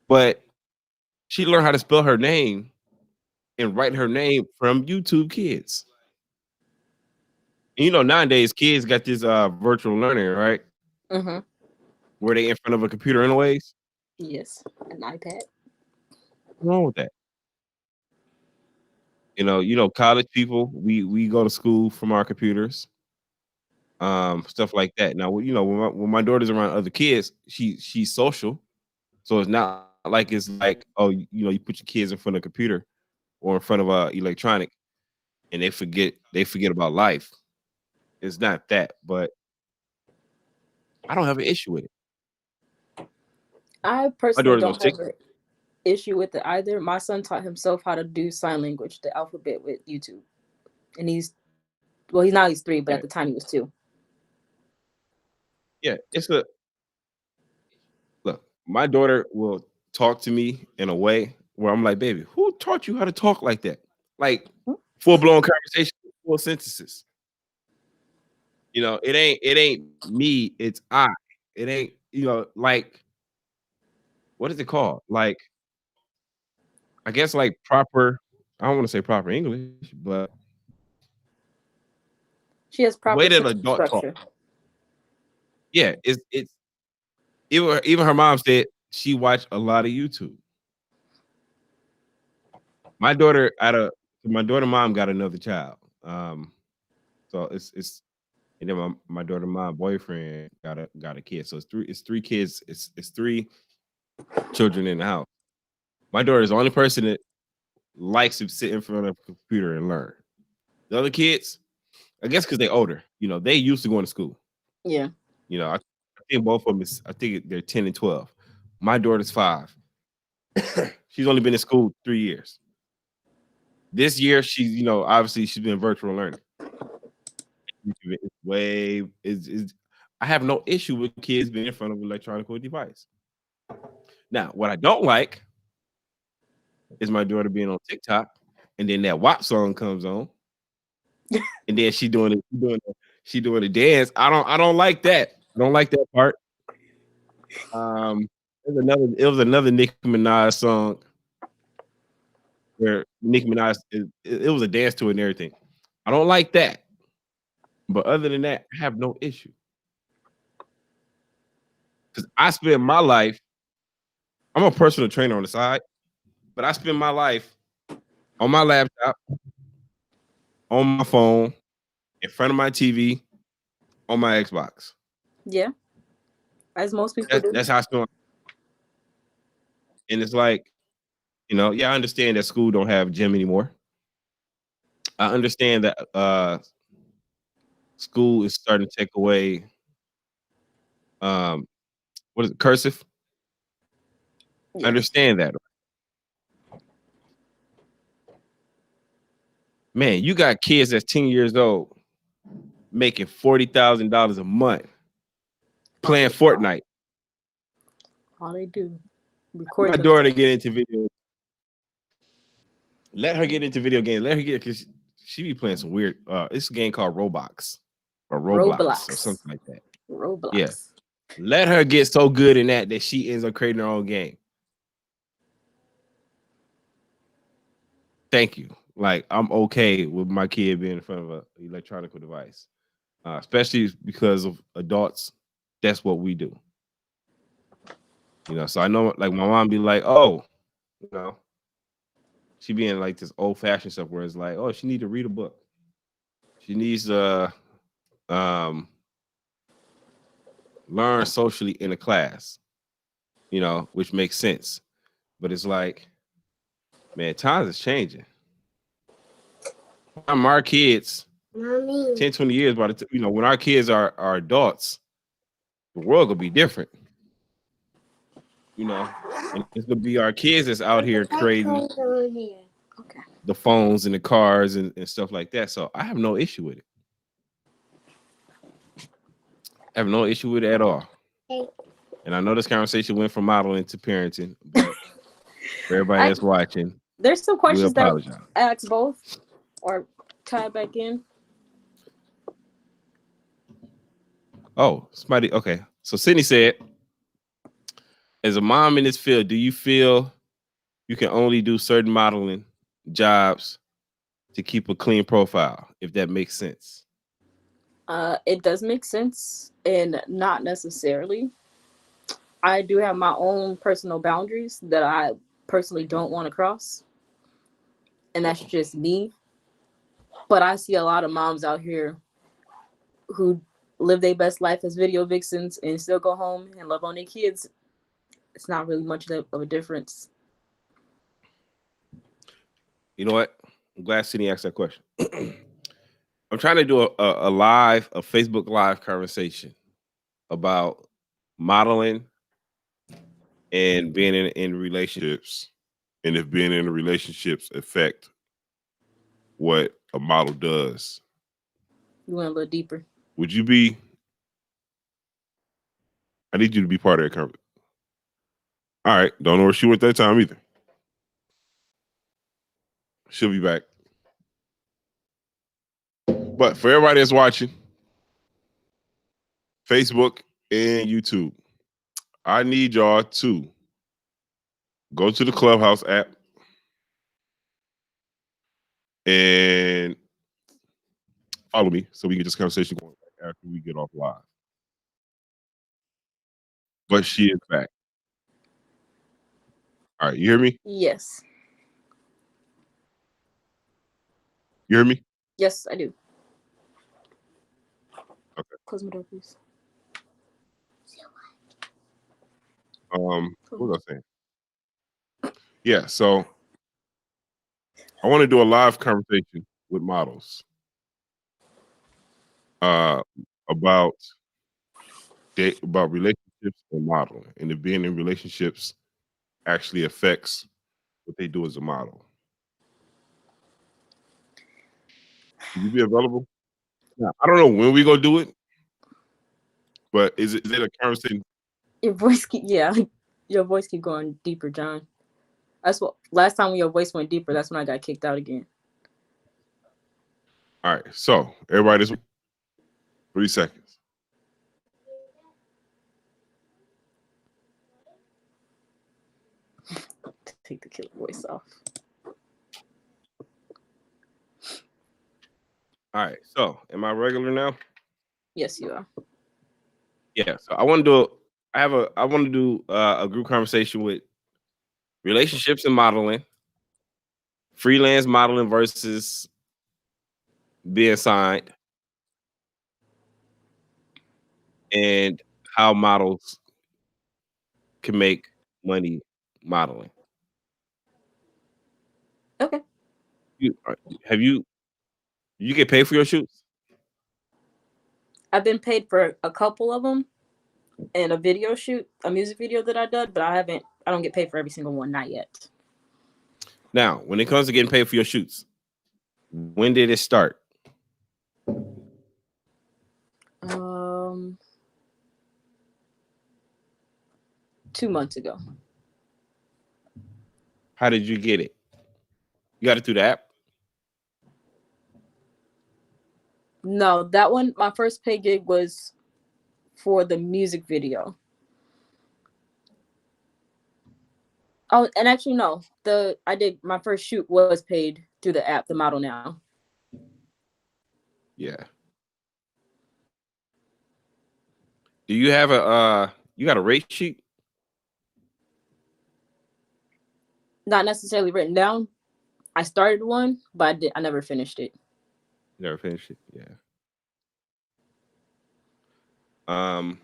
but she learned how to spell her name and write her name from YouTube Kids. And you know, nowadays kids got this virtual learning, right? Mm-hmm. Where they in front of a computer anyways. Yes, an iPad. What's wrong with that? College people, we go to school from our computers, stuff like that. Now, when my daughter's around other kids, she's social, so it's not like it's like, oh, you put your kids in front of a computer or in front of a electronic, and they forget about life. It's not that, but I don't have an issue with it. I My personally daughter's on don't have TikTok. an issue with it either. My son taught himself how to do sign language, the alphabet, with YouTube, and he's 3, but Yeah, at the time he was 2. yeah. It's a look. My daughter will talk to me in a way where I'm like, baby, who taught you how to talk like that? Like full blown conversation, full sentences. It ain't me, it's I. It ain't, like what is it called? Like, I guess like proper, I don't want to say proper English, but She has the way proper that an sentence adult talk. structure. Yeah, it's even her mom said she watched a lot of YouTube. My daughter out of my daughter mom got another child. So it's and then my daughter mom boyfriend got a kid. So it's three kids, it's three children in the house. My daughter is the only person that likes to sit in front of a computer and learn. The other kids, I guess because they're older, they used to going to school. Yeah. I think both of them I think they're 10 and 12. My daughter's 5. She's only been in school 3 years. This year, obviously she's been virtual learning. It's way is I have no issue with kids being in front of an electronic device. Now, what I don't like is my daughter being on TikTok, and then that WAP song comes on, and then she doing a dance. I don't like that. I don't like that part. Um, it was another Nicki Minaj song where Nicki Minaj it was a dance to it and everything. I don't like that. But other than that, I have no issue. Because I spend my life, I'm a personal trainer on the side, but I spend my life on my laptop, on my phone, in front of my TV, on my Xbox. Yeah, as most people That's do. that's how I spend. And it's like, yeah, I understand that school don't have gym anymore. I understand that school is starting to take away um what is it, cursive? I Yes. understand that. Man, you got kids that's 10 years old making $40,000 a month On playing TikTok. Fortnite. All they do. Record My daughter themselves. get into video. Let her get into video games. Let her get because she be playing some weird. It's a game called Roblox. or Roblox or something like that. Roblox. Yeah. Let her get so good in that she ends up creating her own game. Thank you. Like, I'm okay with my kid being in front of an electronic device, especially because of adults. That's what we do. So I know, like, my mom be like, oh, she being like this old fashioned stuff where it's like, oh, she need to read a book. She needs to learn socially in a class, which makes sense. But it's like, man, times is changing. Our kids, 10, 20 years, by the when our kids are adults, the world will be different. And it's gonna be our kids that's out here creating the phones and the cars and stuff like that. So I have no issue with it. I have no issue with it at all. And I know this conversation went from modeling to parenting, but for everybody that's watching, there's some questions that I ask both or tie back in. Oh, somebody. Okay. So Sydney said, as a mom in this field, do you feel you can only do certain modeling jobs to keep a clean profile, if that makes sense? It does make sense, and not necessarily. I do have my own personal boundaries that I personally don't want to cross, and that's just me. But I see a lot of moms out here who live their best life as video vixens and still go home and love on their kids. It's not really much of a difference. You know what? I'm glad Sydney asked that question. I'm trying to do a Facebook live conversation about modeling and being in relationships, and if being in relationships affect what a model does. You went a little deeper. Would you be? I need you to be part of that conversation. All right. Don't know where she went that time either. She'll be back. But for everybody that's watching, Facebook and YouTube, I need y'all to go to the Clubhouse app and follow me so we can get this conversation going after we get off live. But she is back. All right, you hear me? Yes. You hear me? Yes, I do. Okay. Close my door, please. What was I saying? Yeah, so I want to do a live conversation with models about relationships and modeling, and if being in relationships actually affects what they do as a model. Will you be available? Yeah, I don't know when we gonna do it, but is it a conversation? Your voice keep going deeper, John. That's what last time when your voice went deeper, that's when I got kicked out again. All right, so everybody, just 3 seconds. Take the killer voice off. All right, so am I regular now? Yes, you are. Yeah, so I want to do a group conversation with relationships and modeling, freelance modeling versus being signed, and how models can make money modeling. Okay. You get paid for your shoots? I've been paid for a couple of them and a video shoot, a music video that I did, but I don't get paid for every single one, not yet. Now, when it comes to getting paid for your shoots, when did it start? 2 months ago. How did you get it? You got it through the app? No, that one, my first paid gig was for the music video. Oh, and actually no, I did my first shoot was paid through the app, the Model Now. Yeah. Do you have you got a rate sheet? Not necessarily written down. I started one, but I never finished it. Never finished it. Yeah. Matter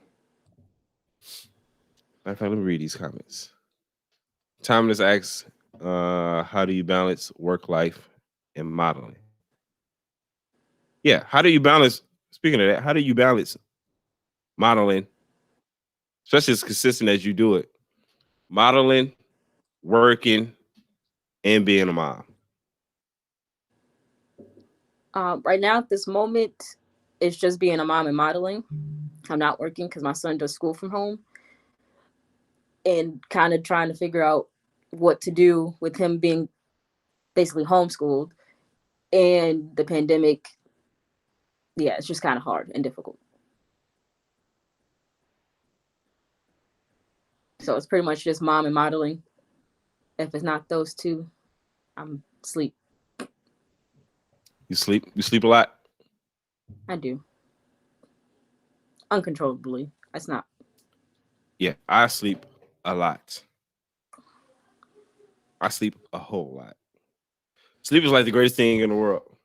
of fact, let me read these comments. Timeless asks, how do you balance work life and modeling? Yeah, how do you balance? Speaking of that, how do you balance modeling, especially as consistent as you do it? Modeling, working, and being a mom. Right now, at this moment, it's just being a mom and modeling. I'm not working because my son does school from home, and kind of trying to figure out what to do with him being basically homeschooled and the pandemic. Yeah, it's just kind of hard and difficult. So it's pretty much just mom and modeling. If it's not those two, I'm asleep. You sleep? You sleep a lot? I do. Uncontrollably. That's not. Yeah, I sleep a lot. I sleep a whole lot. Sleep is like the greatest thing in the world.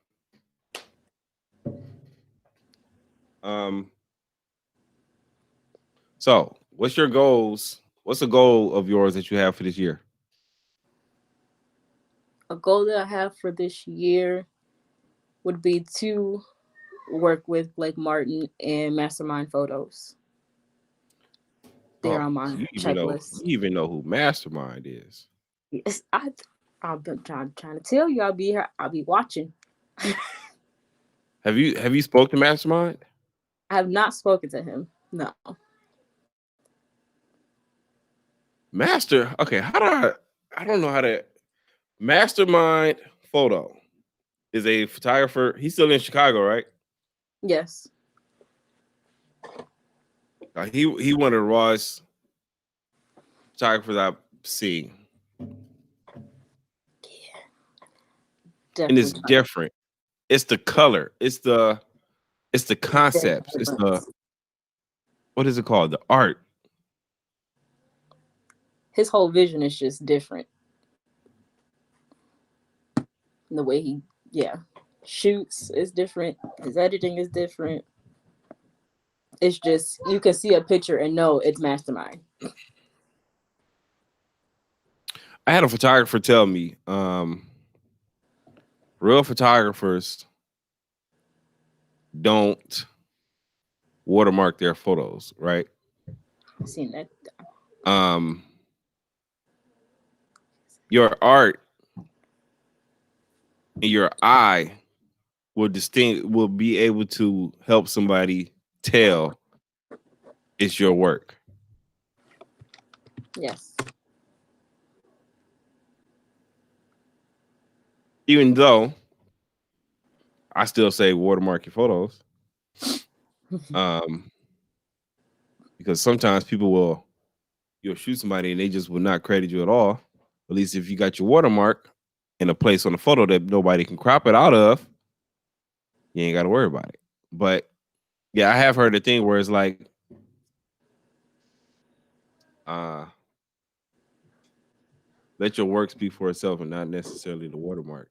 Um. So, what's your goals? What's a goal of yours that you have for this year? A goal that I have for this year would be to work with Blake Martin and Mastermind Photos. They're Oh, on so my you checklist. even know who Mastermind is. Yes, I've been trying to tell you I'll be here. I'll be watching. Have you spoke to Mastermind? I have not spoken to him. No. Master. Okay, how do I don't know how to Mastermind Photo is a photographer. He's still in Chicago, right? Yes. He one of the rawest photographers I've seen. And it's Definitely. different. It's the color. It's the concepts. It's the Different. what is it called? The art. His whole vision is just different. The way he, yeah, shoots is different. His editing is different. It's just you can see a picture and know it's Mastermind. I had a photographer tell me, real photographers don't watermark their photos, right? I've seen that. Um, your art and your eye will be able to help somebody tell it's your work. Yes. Even though I still say watermark your photos. Um, because sometimes you'll shoot somebody and they just will not credit you at all. At least if you got your watermark in a place on the photo that nobody can crop it out of, you ain't got to worry about it. But yeah, I have heard a thing where it's like, uh, let your work speak for itself and not necessarily the watermark.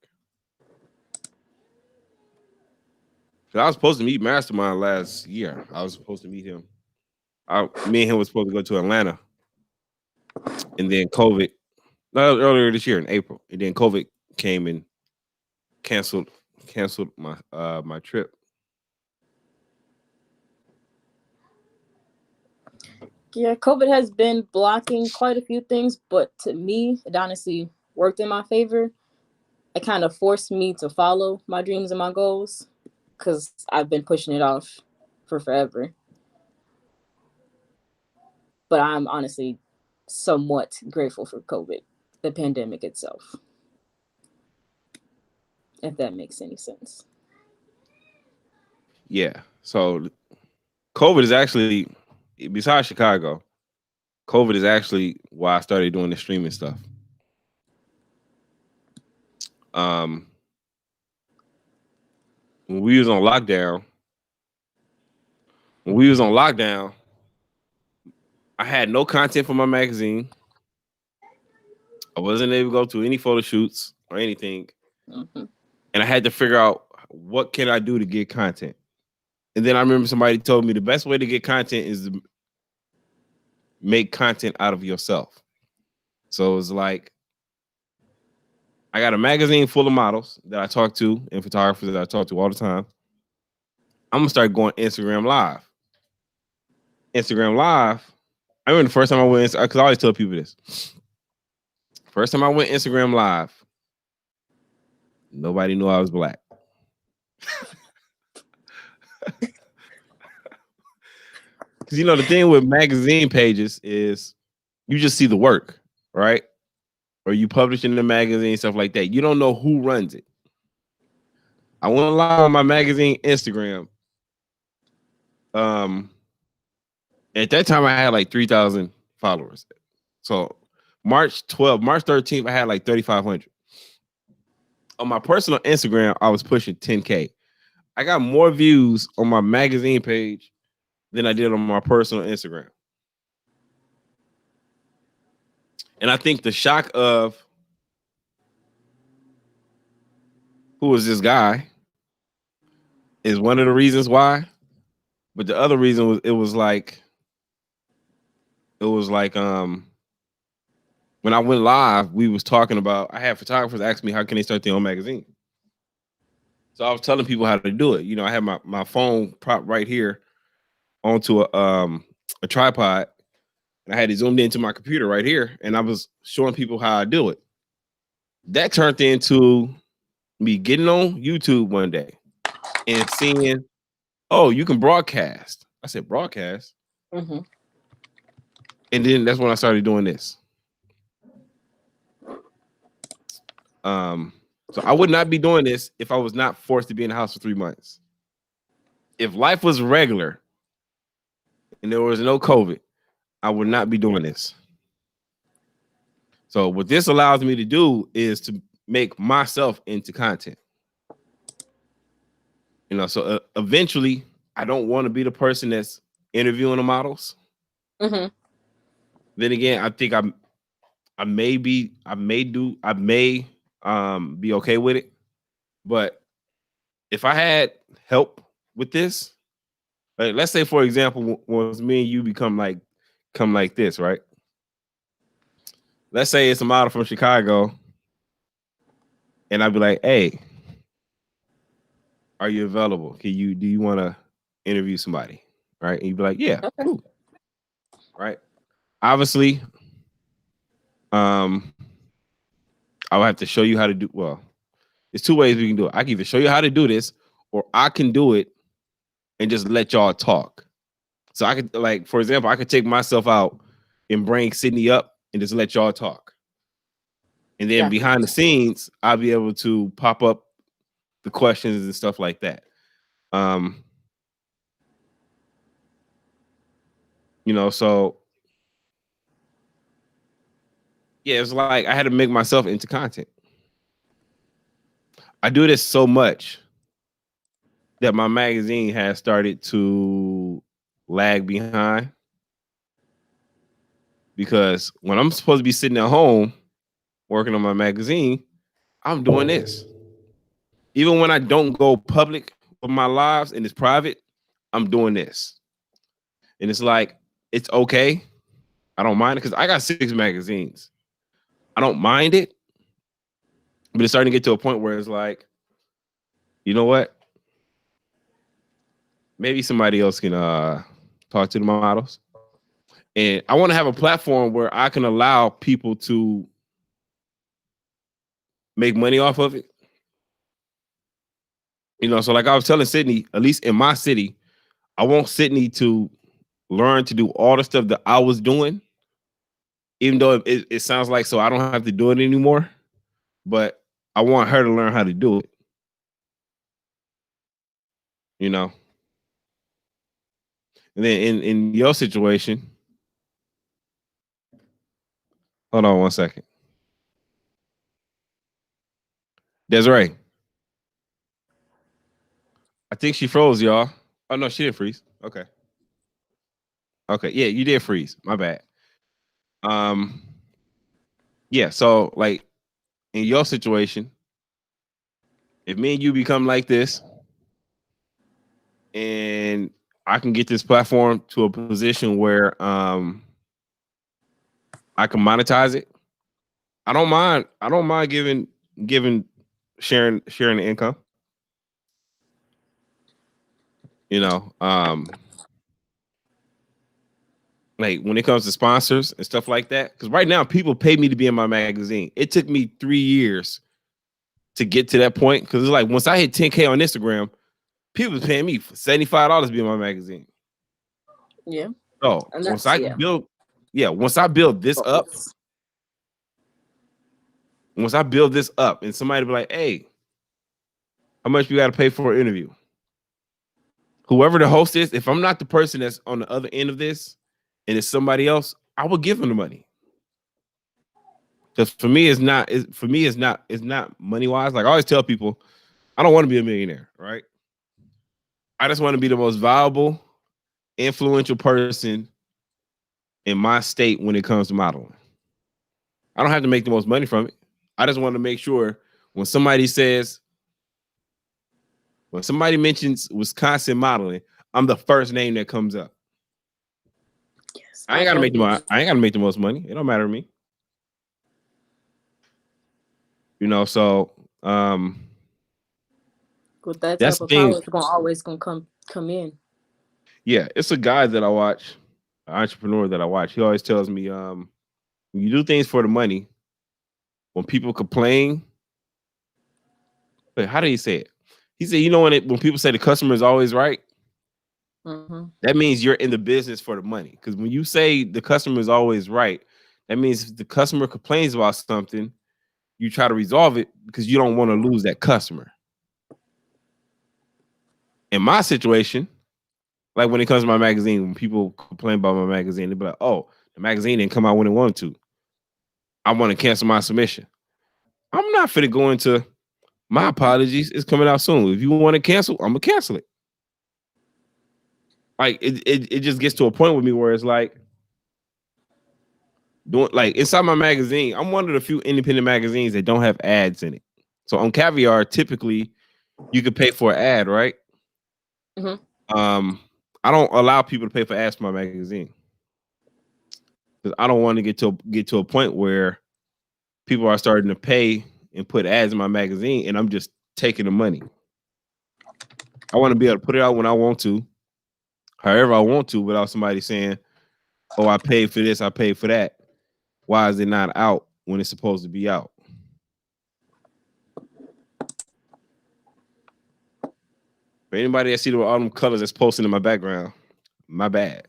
So I was supposed to meet Mastermind last year. I was supposed to meet him. Me and him was supposed to go to Atlanta, and then COVID. No, earlier this year in April, and then COVID came and canceled my trip. Yeah, COVID has been blocking quite a few things, but to me, it honestly worked in my favor. It kind of forced me to follow my dreams and my goals because I've been pushing it off for forever. But I'm honestly somewhat grateful for COVID, the pandemic itself, if that makes any sense. Yeah. So COVID is actually, besides Chicago, COVID is actually why I started doing the streaming stuff. Um, when we was on lockdown, when we was on lockdown, I had no content for my magazine. I wasn't able to go to any photo shoots or anything, and I had to figure out what can I do to get content. And then I remember somebody told me the best way to get content is to make content out of yourself. So it's like I got a magazine full of models that I talk to and photographers that I talk to all the time. I'm gonna start going Instagram live. Instagram live. I remember the first time I went, because I always tell people this. First time I went Instagram live, nobody knew I was black. Because the thing with magazine pages is you just see the work, right? Or you publish in the magazine, stuff like that. You don't know who runs it. I went live on my magazine Instagram. At that time I had like 3,000 followers. So March 13th, I had like 3,500. On my personal Instagram, I was pushing 10K. I got more views on my magazine page than I did on my personal Instagram. And I think the shock of who is this guy is one of the reasons why. But the other reason was it was like when I went live, we was talking about, I had photographers ask me how can they start their own magazine. So I was telling people how to do it. I had my phone prop right here onto a tripod, and I had it zoomed into my computer right here, and I was showing people how I do it. That turned into me getting on YouTube one day and seeing, oh, you can broadcast. I said, broadcast? Mm-hmm. And then that's when I started doing this. So I would not be doing this if I was not forced to be in the house for 3 months. If life was regular and there was no COVID, I would not be doing this. So what this allows me to do is to make myself into content. So eventually I don't want to be the person that's interviewing the models. Mm-hmm. Then again, I think I may be okay with it. But if I had help with this, like let's say for example, once me and you come like this, right? Let's say it's a model from Chicago, and I'd be like, hey, are you available? Do you want to interview somebody? Right? And you'd be like, yeah, Okay. cool. Right. Obviously, I would have to show you how to do. Well, there's two ways we can do it. I can either show you how to do this, or I can do it and just let y'all talk. So I could, like, for example, I could take myself out and bring Sydney up and just let y'all talk. And then behind the scenes, I'll be able to pop up the questions and stuff like that. So yeah, it's like I had to make myself into content. I do this so much that my magazine has started to lag behind, because when I'm supposed to be sitting at home working on my magazine, I'm doing this. Even when I don't go public with my lives and it's private, I'm doing this. And it's like, it's okay. I don't mind it because I got 6 magazines. I don't mind it, but it's starting to get to a point where it's like, you know what? Maybe somebody else can talk to the models. And I want to have a platform where I can allow people to make money off of it. So like I was telling Sydney, at least in my city, I want Sydney to learn to do all the stuff that I was doing, even though it sounds like so I don't have to do it anymore. But I want her to learn how to do it. And then in your situation, hold on 1 second. Deza'ray. I think she froze, y'all. Oh no, she didn't freeze. Okay. Okay, yeah, you did freeze. My bad. Um, yeah, so like in your situation, if me and you become like this, and I can get this platform to a position where I can monetize it, I don't mind. I don't mind giving sharing the income. You know, like when it comes to sponsors and stuff like that. Because right now, people pay me to be in my magazine. It took me 3 years to get to that point. Because it's like once I hit 10K on Instagram, people was paying me for $75 to be in my magazine. Yeah. So And once that's I build, once I build this up, and somebody be like, "Hey, how much you got to pay for an interview?" Whoever the host is, if I'm not the person that's on the other end of this, and it's somebody else, I will give them the money. Because for me, it's not money wise. Like I always tell people, I don't want to be a millionaire, right? I just want to be the most valuable, influential person in my state when it comes to modeling. I don't have to make the most money from it. I just want to make sure when somebody mentions Wisconsin modeling, I'm the first name that comes up. Yes, I ain't gotta make the most money. It don't matter to me. You know, so with that that's type the of power, thing. it's always gonna come in. Yeah, it's a guy that I watch, an entrepreneur that I watch. He always tells me, when you do things for the money, when people complain, wait, how did he say it? He said, you know, when people say the customer is always right, that means you're in the business for the money. Because when you say the customer is always right, that means if the customer complains about something, you try to resolve it because you don't want to lose that customer. In my situation, like when it comes to my magazine, when people complain about my magazine, they be like, "Oh, the magazine didn't come out when it wanted to. I want to cancel my submission." I'm not finna go into my apologies. It's coming out soon. If you want to cancel, I'm gonna cancel it. Like it just gets to a point with me where it's like doing like inside my magazine. I'm one of the few independent magazines that don't have ads in it. So on Caviar, typically you could pay for an ad, right? I don't allow people to pay for ads for my magazine because I don't want to get to a point where people are starting to pay and put ads in my magazine, and I'm just taking the money. I want to be able to put it out when I want to, however I want to, without somebody saying, "Oh, I paid for this, I paid for that." Why is it not out when it's supposed to be out? For anybody that see all them colors that's posting in my background, my bad.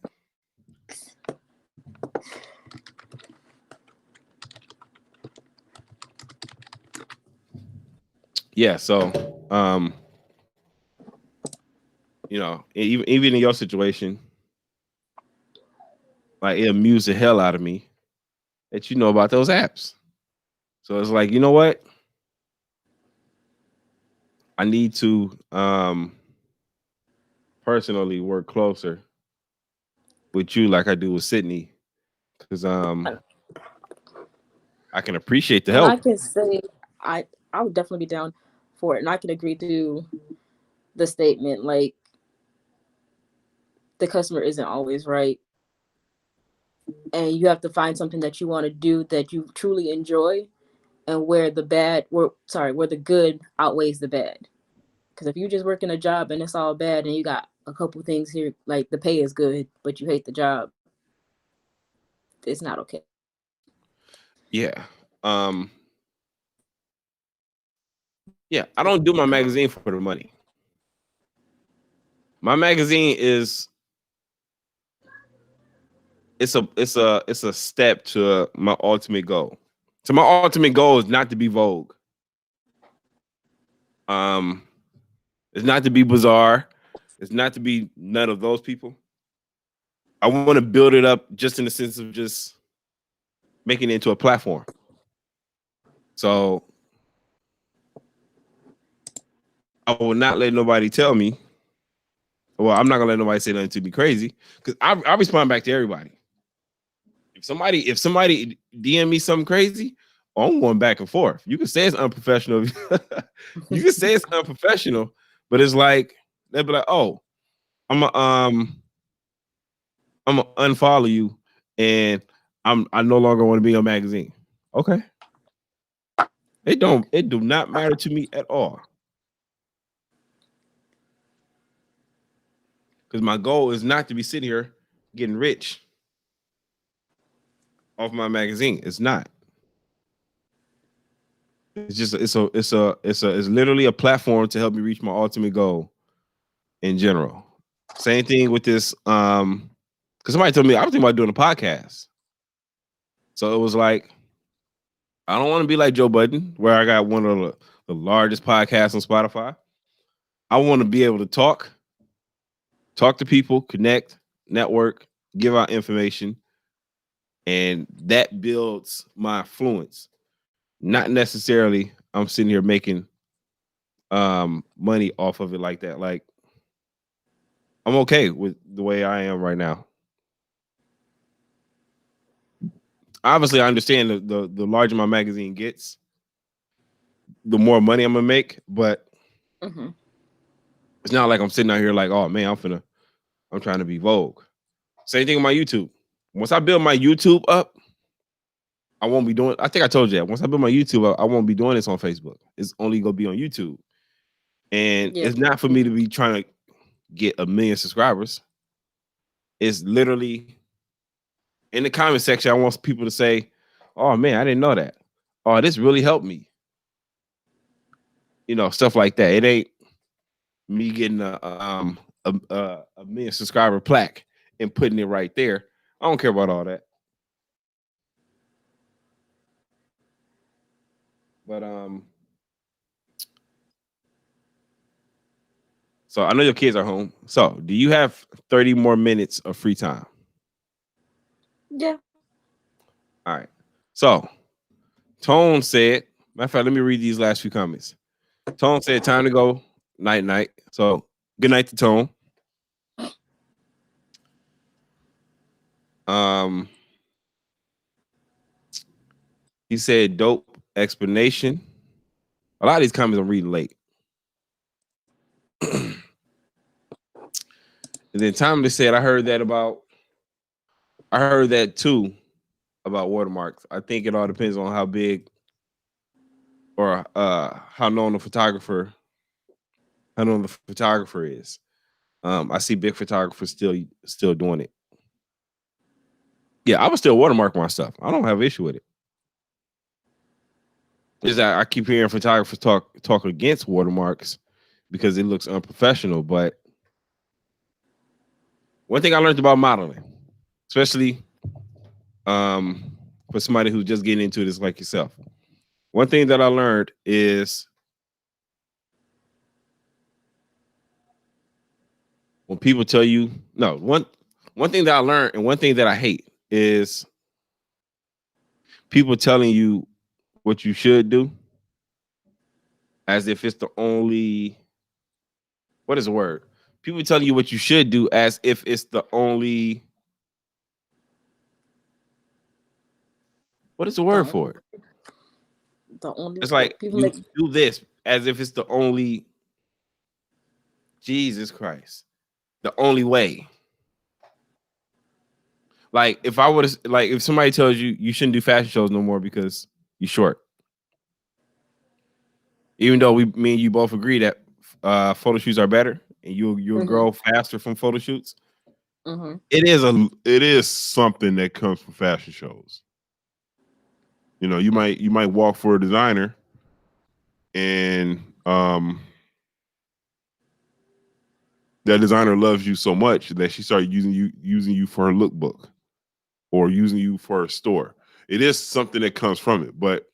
Yeah, so you know, even in your situation, like it amused the hell out of me that you know about those apps. So it's like, you know what? I need to personally work closer with you like I do with Sydney. Because I can appreciate the And I help. can say I would definitely be down for it, and I can agree to the statement like the customer isn't always right, and you have to find something that you want to do that you truly enjoy, and where the good outweighs the bad. Because if you just working a job and it's all bad, and you got a couple things here like the pay is good, but you hate the job, it's not okay. Yeah. Um, yeah, I don't do my magazine for the money. My magazine is it's a step to my ultimate goal. So my ultimate goal is not to be Vogue. It's not to be Bizarre. It's not to be none of those people. I want to build it up just in the sense of just making it into a platform. So I will not let nobody tell me. Well, I'm not gonna let nobody say nothing to me crazy because I respond back to everybody. If somebody DM me something crazy, I'm going back and forth. You can say it's unprofessional. You can say it's unprofessional, but it's like they'll be like, "Oh, I'm a, um, I'm gonna unfollow you, and I no longer want to be on magazine." Okay, it do not matter to me at all because my goal is not to be sitting here getting rich off my magazine. It's not. It's just it's literally a platform to help me reach my ultimate goal in general. Same thing with this. Because somebody told me I was thinking about doing a podcast. So it was like, I don't want to be like Joe Budden, where I got one of the largest podcasts on Spotify. I want to be able to talk to people, connect, network, give out information, and that builds my influence. Not necessarily I'm sitting here making money off of it like that. Like I'm okay with the way I am right now. Obviously, I understand the larger my magazine gets, the more money I'm gonna make. But it's not like I'm sitting out here like, oh man, I'm trying to be Vogue. Same thing with my YouTube. Once I build my YouTube up, I won't be doing. I think I told you that. Once I build my YouTube up, I won't be doing this on Facebook. It's only gonna be on YouTube, and Yeah. it's not for me to be trying to get 1 million subscribers. It's literally in the comment section. I want people to say, "Oh man, I didn't know that. Oh, this really helped me." You know, stuff like that. It ain't me getting a 1 million subscriber plaque and putting it right there. I don't care about all that. But so I know your kids are home. So do you have 30 more minutes of free time? Yeah. All right. So Tone said, matter of fact, let me read these last few comments. Tone said, time to go, night night. So good night to Tone. Um, he said, dope explanation. A lot of these comments I'm reading late. And then Tom said, I heard that too about watermarks. I think it all depends on how big or how known the photographer is. I see big photographers still doing it. Yeah, I would still watermark my stuff. I don't have an issue with it. Is that I keep hearing photographers talk against watermarks because it looks unprofessional. But one thing I learned about modeling, especially for somebody who's just getting into this like yourself, one thing that I learned is when people tell you no, one thing that I learned and one thing that I hate is people telling you what you should do as if it's the only, what is the word? People telling you what you should do as if it's the only, what is the word for it? The only It's like people you make do this as if it's the only, Jesus Christ, the only way. Like if I would like if somebody tells you you shouldn't do fashion shows no more because you're short, even though me and you both agree that photo shoots are better and you'll grow faster from photo shoots. It is something that comes from fashion shows. You know, you might walk for a designer and that designer loves you so much that she started using you for her lookbook or using you for a store. It is something that comes from it. But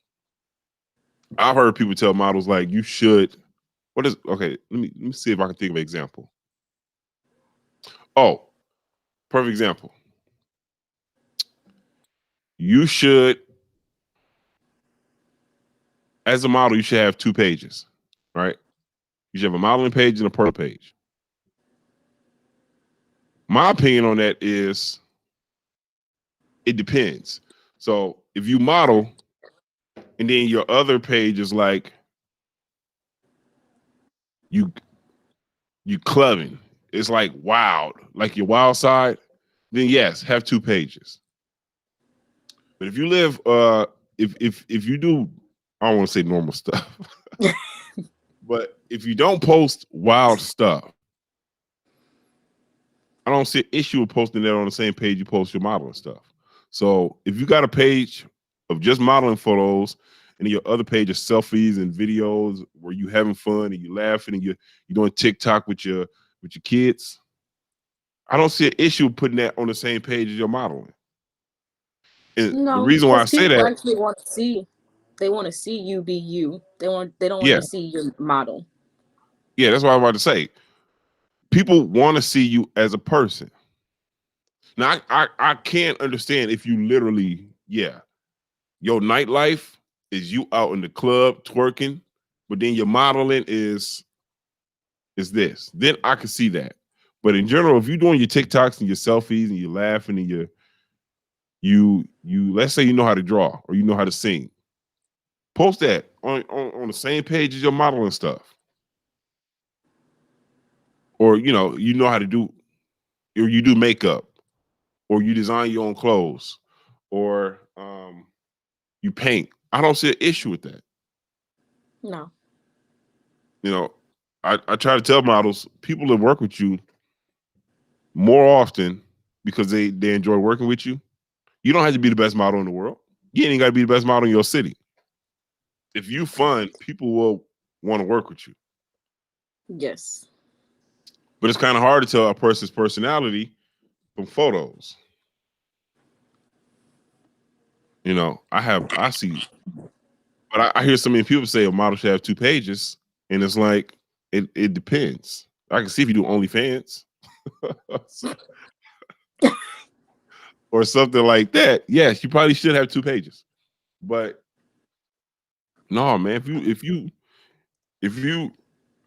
I've heard people tell models like you should. What is okay? Let me see if I can think of an example. Oh, perfect example. You should, as a model, you should have 2 pages, right? You should have a modeling page and a personal page. My opinion on that is it depends. So if you model and then your other page is like you clubbing, it's like wild, like your wild side, then yes, have 2 pages. But if you live if you do, I don't want to say normal stuff, but if you don't post wild stuff, I don't see an issue with posting that on the same page you post your modeling stuff. So if you got a page of just modeling photos and your other page is selfies and videos where you having fun and you laughing and you're doing TikTok with your kids, I don't see an issue with putting that on the same page as your modeling. And the No, reason why I because say people that, actually want to see. They want to see you be you. They don't want yeah, to see your model. yeah, that's what I'm about to say. People want to see you as a person. Now, I can't understand if you literally, yeah, your nightlife is you out in the club twerking, but then your modeling is this. Then I can see that. But in general, if you're doing your TikToks and your selfies and you're laughing and you let's say you know how to draw or you know how to sing, post that on the same page as your modeling stuff. Or you know how to do, or you do makeup, or you design your own clothes, or you paint. I don't see an issue with that. No. You know, I try to tell models, people that work with you more often because they enjoy working with you. You don't have to be the best model in the world. You ain't got to be the best model in your city. If you fun, people will want to work with you. Yes. But it's kind of hard to tell a person's personality from photos. I see, but I hear so many people say a model should have 2 pages, and it's like it depends. I can see if you do OnlyFans or something like that. Yes, you probably should have 2 pages. But no, man, if you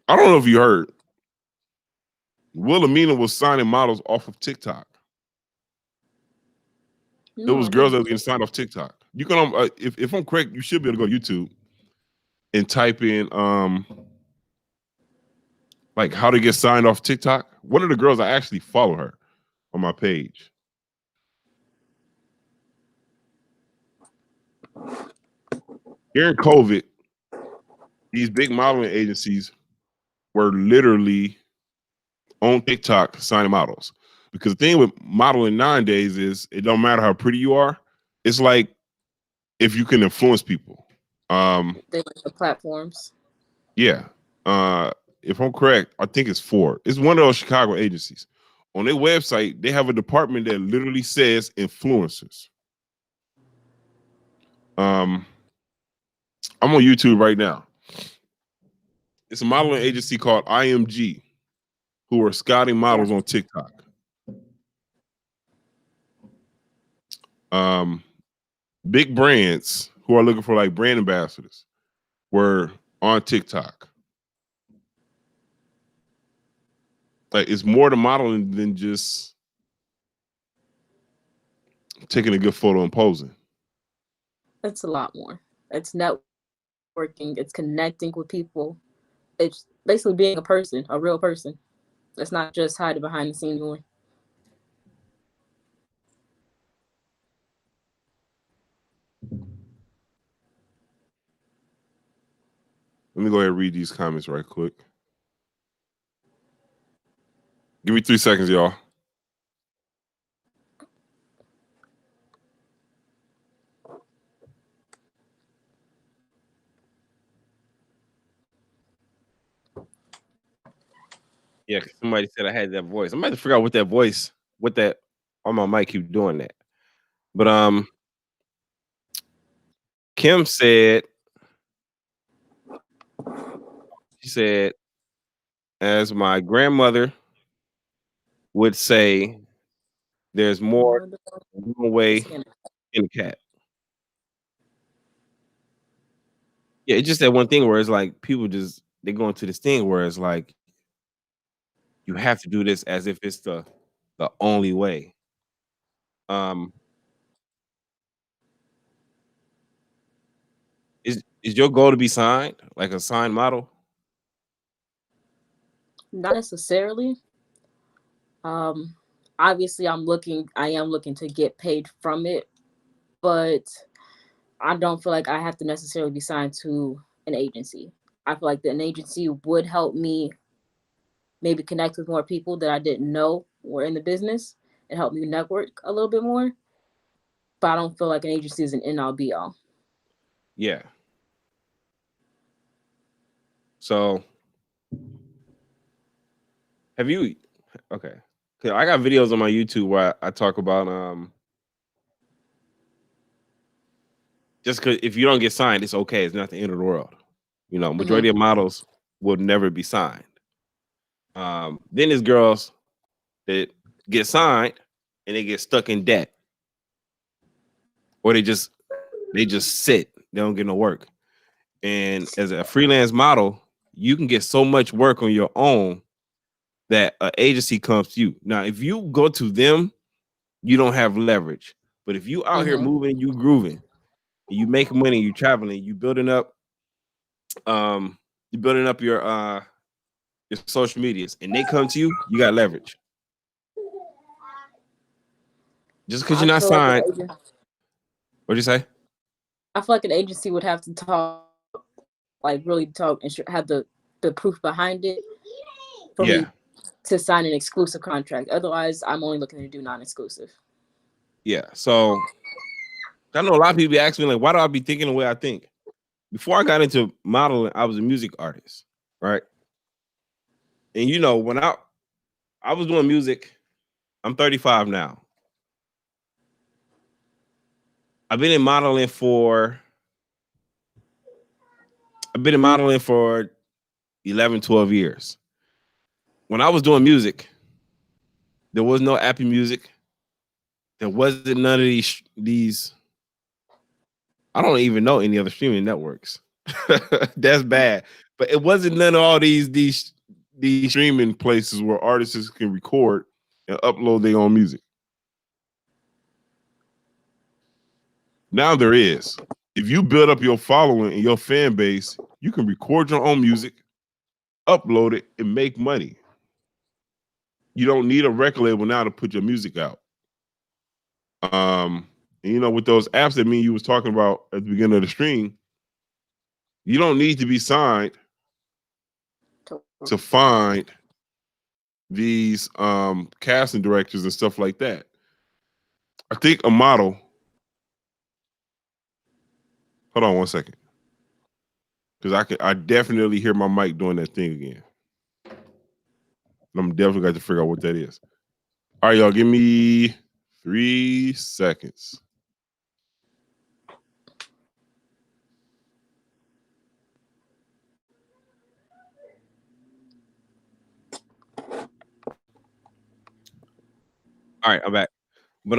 I don't know if you heard, Wilhelmina was signing models off of TikTok. There No, was I girls didn't. that was getting signed off TikTok. You can, if I'm correct, you should be able to go to YouTube and type in like how to get signed off TikTok. One of the girls, I actually follow her on my page. During COVID, these big modeling agencies were literally on TikTok signing models. Because the thing with modeling nowadays is it don't matter how pretty you are. It's like if you can influence people. They like the platforms. Yeah. If I'm correct, I think it's 4. It's one of those Chicago agencies. On their website, they have a department that literally says influencers. I'm on YouTube right now. It's a modeling agency called IMG, who are scouting Yeah. models on TikTok. Big brands who are looking for like brand ambassadors were on TikTok. Like it's more to modeling than just taking a good photo and posing. It's a lot more. It's networking. It's connecting with people. It's basically being a person, a real person. It's not just hiding behind the scenes doing. Let me go ahead and read these comments right quick. Give me 3 seconds, y'all. Yeah, somebody said I had that voice. I'm about to figure out what that on my mic keep doing that. But Kim said, she said, as my grandmother would say, There's more than one way in a cat. Yeah, it's just that one thing where it's like people just they go into this thing where it's like you have to do this as if it's the only way. Um, is your goal to be signed, like a signed model? Not necessarily. Um, Obviously, I am looking to get paid from it, but I don't feel like I have to necessarily be signed to an agency. I feel like an agency would help me maybe connect with more people that I didn't know were in the business and help me network a little bit more. But I don't feel like an agency is an end all be all. Yeah. So have you okay. 'Cause I got videos on my YouTube where I talk about just because if you don't get signed, it's okay. It's not the end of the world. You know, Mm-hmm. majority of models will never be signed. Then there's girls that get signed and they get stuck in debt, or they just sit. They don't get no work. And as a freelance model, you can get so much work on your own that an agency comes to you. Now, if you go to them, you don't have leverage. But if you out here Mm-hmm. moving, you grooving, you making money, you traveling, um, you building up your social medias, and they come to you, you got leverage. Just because I you're not feel like signed, what'd you say? I feel like an agency would have to talk, like really talk and have the proof behind it for me Yeah, to sign an exclusive contract. Otherwise, I'm only looking to do non-exclusive. yeah. So I know a lot of people ask me like, why do I be thinking the way I think? Before I got into modeling, I was a music artist, right? And you know, when I was doing music, I'm 35 now. I've been in modeling for I've been in modeling for 11, 12 years. When I was doing music, there was no Apple Music. There wasn't none of these. I don't even know any other streaming networks. That's bad. But it wasn't none of all these streaming places where artists can record and upload their own music. Now there is. If you build up your following and your fan base, you can record your own music, upload it, and make money. You don't need a record label now to put your music out. And you know, with those apps that me and you was talking about at the beginning of the stream, you don't need to be signed to find these casting directors and stuff like that. I think a model. Hold on one second, because I definitely hear my mic doing that thing again. I'm definitely got to figure out what that is. All right, y'all, give me 3 seconds. All right, I'm back. But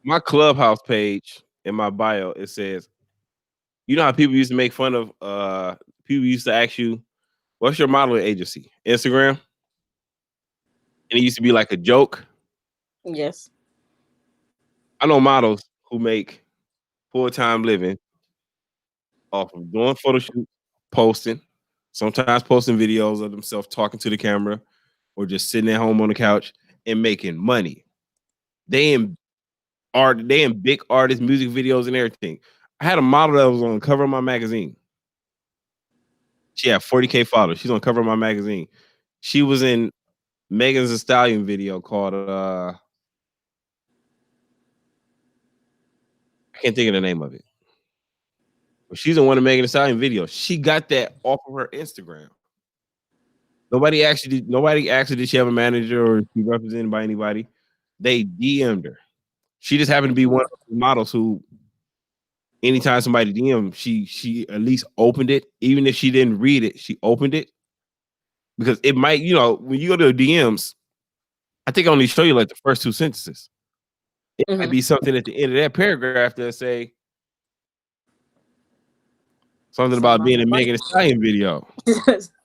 my Clubhouse page in my bio, it says, you know how people used to make fun of people used to ask you, what's your modeling agency? Instagram? And it used to be like a joke. Yes. I know models who make full-time living off of doing photo shoots, posting, sometimes posting videos of themselves talking to the camera or just sitting at home on the couch and making money. They in they in big artist music videos and everything. I had a model that was on the cover of my magazine. She had 40K followers. She's on the cover of my magazine. She was in Megan Thee Stallion video called I can't think of the name of it. But she's in one of Megan Thee Stallion videos. She got that off of her Instagram. Nobody actually did she have a manager or she represented by anybody. They DM'd her. She just happened to be one of the models who anytime somebody DM, she at least opened it. Even if she didn't read it, she opened it. Because it might, you know, when you go to the DMs, I think I only show you like the first 2 sentences. It might Mm-hmm. be something at the end of that paragraph that say something about being a Megan Thee Stallion video,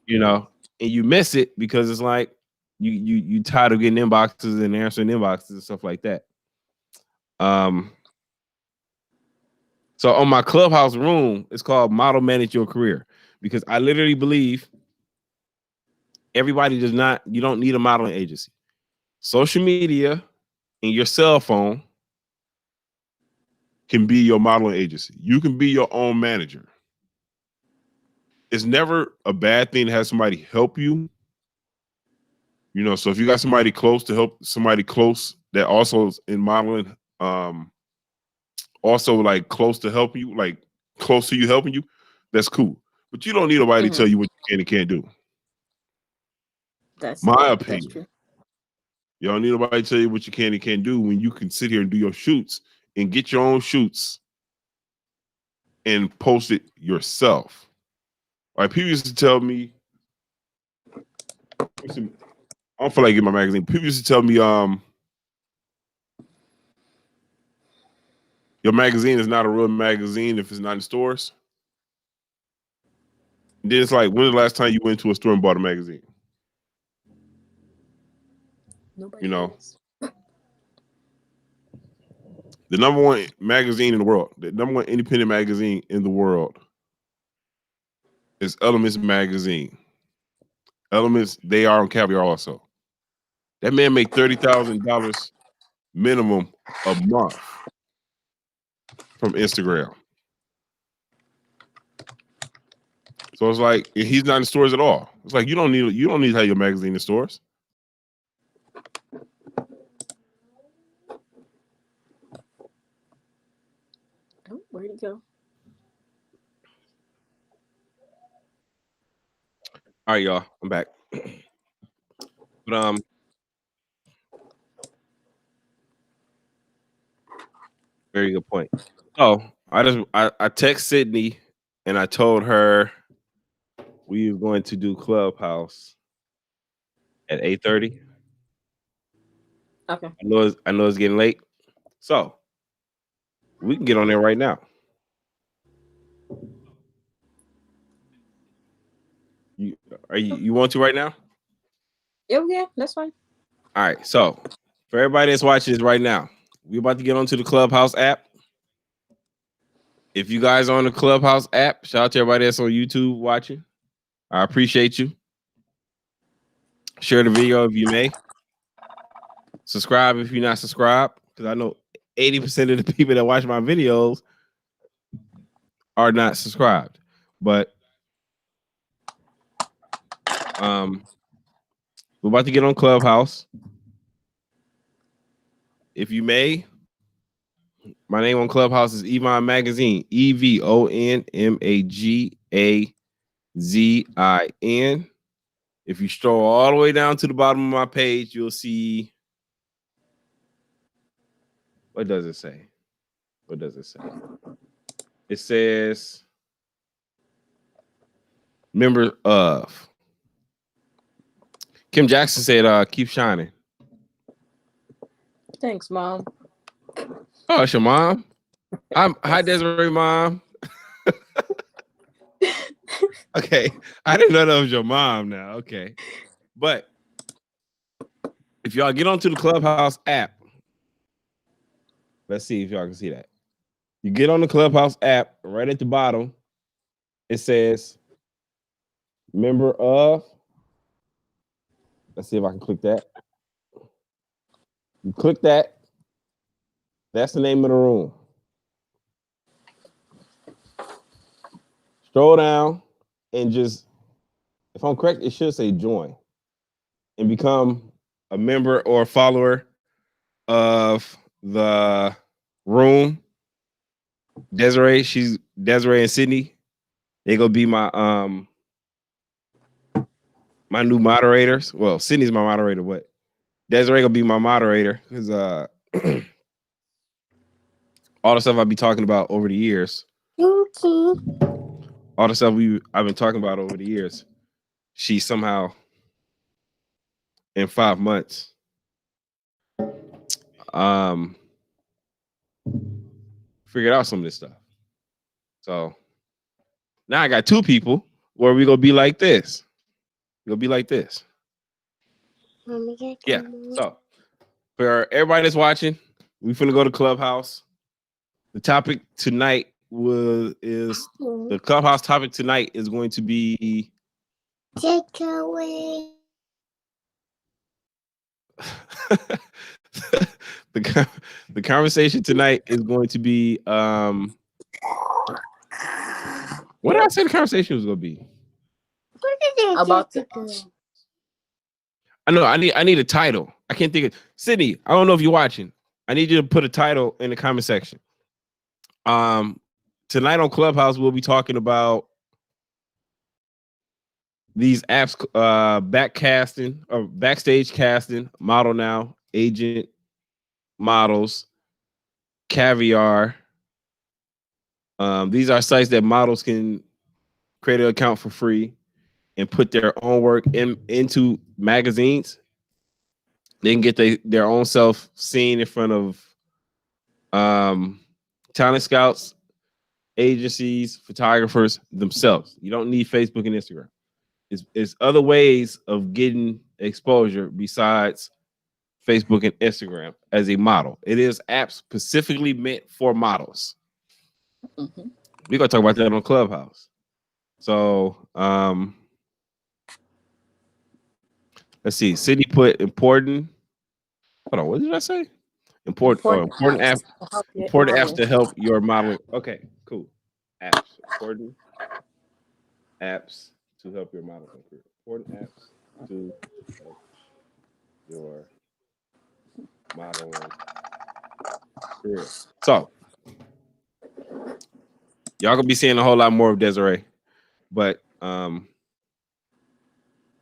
you know, and you miss it because it's like you tired of getting inboxes and answering inboxes and stuff like that. So on my Clubhouse room, it's called Model Manage Your Career, because I literally believe everybody does not, you don't need a modeling agency. Social media and your cell phone can be your modeling agency. You can be your own manager. It's never a bad thing to have somebody help you. You know, so if you got somebody close to help, somebody close that also is in modeling, also like close to help you, like close to you helping you, that's cool. But you don't need nobody to tell you what you can and can't do. That's My that's opinion. true. You don't need nobody to tell you what you can and can't do when you can sit here and do your shoots and get your own shoots and post it yourself. Like people used to tell me, I don't feel like getting my magazine. People used to tell me, your magazine is not a real magazine if it's not in stores. And then it's like, when's the last time you went to a store and bought a magazine? Nobody You know, is. the number one magazine in the world, the number one independent magazine in the world is Elements Magazine. Elements, they are on Caviar also. That man made $30,000 minimum a month from Instagram. So it's like he's not in stores at all. It's like you don't need to have your magazine in stores. Oh, where'd he go? All right, y'all, I'm back. But very good point. Oh, I text Sydney and I told her we were going to do Clubhouse at 8:30. Okay. I know it's getting late, so we can get on there right now. You want to right now? Yeah, that's fine. All right. So for everybody that's watching this right now, we're about to get onto the Clubhouse app. If you guys are on the Clubhouse app, shout out to everybody that's on YouTube watching. I appreciate you. Share the video if you may. Subscribe if you're not subscribed, because I know 80% of the people that watch my videos are not subscribed. But we're about to get on Clubhouse. If you may, my name on Clubhouse is EVON Magazine. EVON MAGAZIN. If you stroll all the way down to the bottom of my page, you'll see. What does it say? What does it say? It says member of. Kim Jackson said, keep shining. Thanks, Mom. Oh, it's your mom. Hi, Deza'ray, mom. Okay. I didn't know that was your mom now. Okay. But if y'all get onto the Clubhouse app, let's see if y'all can see that. You get on the Clubhouse app, right at the bottom, it says member of. Let's see if I can click that. You click that. That's the name of the room. Scroll down and just, if I'm correct, it should say join and become a member or a follower of the room. Deza'ray and Sydney. They gonna be my my new moderators. Well, Sydney's my moderator, but Deza'ray gonna be my moderator because all the stuff I've been talking about over the years. Okay. All the stuff I've been talking about over the years. She somehow in 5 months figured out some of this stuff. So now I got two people where we gonna be like this. We're gonna be like this. Yeah. So for everybody that's watching, we finna go to Clubhouse. The topic tonight is the Clubhouse topic tonight is going to be takeaway. the conversation tonight is going to be what did I say the conversation was gonna be? About I know I need a title. I can't think of Sydney. I don't know if you're watching. I need you to put a title in the comment section. Tonight on Clubhouse, we'll be talking about these apps, backcasting or backstage casting, Model Now, Agent, Models, Caviar. These are sites that models can create an account for free and put their own work into magazines. They can get their own self seen in front of talent scouts, agencies, photographers themselves. You don't need Facebook and Instagram. It's other ways of getting exposure besides Facebook and Instagram as a model. It is apps specifically meant for models. Mm-hmm. We're gonna talk about that on Clubhouse. So let's see. City put important. Hold on, what did I say? Important apps to help your modeling. Okay, cool. Apps. Important apps to help your modeling career. Important apps to help your modeling career. So y'all gonna be seeing a whole lot more of Deza'ray, but I'm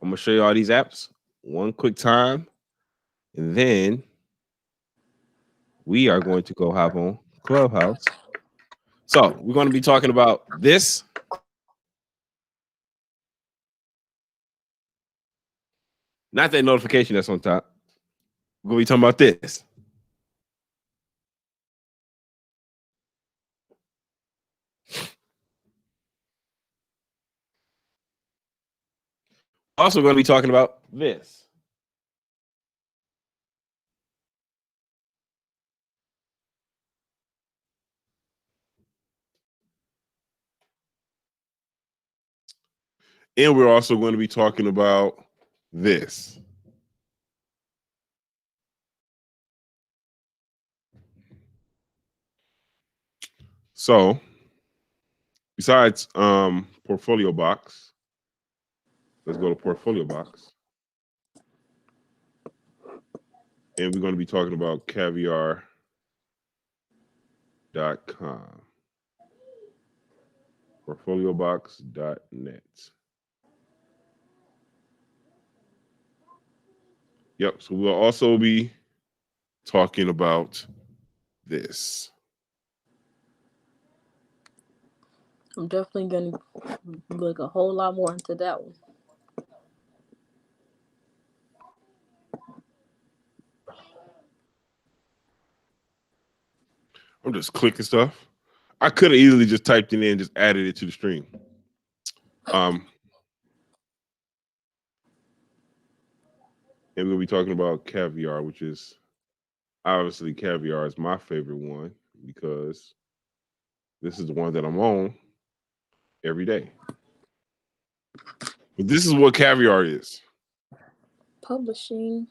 gonna show you all these apps one quick time, and then we are going to go hop on Clubhouse. So we're going to be talking about this. Not that notification that's on top. We're going to be talking about this. Also going to be talking about this. And we're also going to be talking about this. So, besides Portfolio Box, let's go to Portfolio Box. And we're going to be talking about caviar.com. Portfoliobox.net. Yep. So we'll also be talking about this. I'm definitely gonna look a whole lot more into that one. I'm just clicking stuff. I could have easily just typed it in and just added it to the stream. And we'll be talking about caviar, which is obviously caviar is my favorite one because this is the one that I'm on every day. But this is what caviar is. Publishing.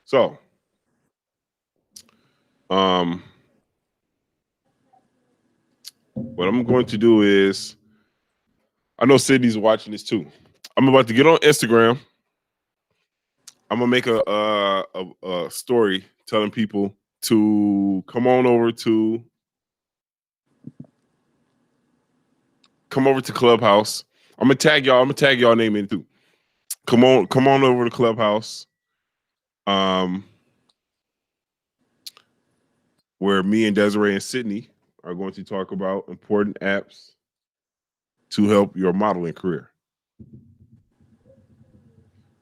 So, what I'm going to do is, I know Sydney's watching this too. I'm about to get on Instagram. I'm gonna make a story telling people to come over to Clubhouse. I'm gonna tag y'all. I'm gonna tag y'all name in too. Come on over to Clubhouse. where me and Deza'ray and Sydney are going to talk about important apps to help your modeling career.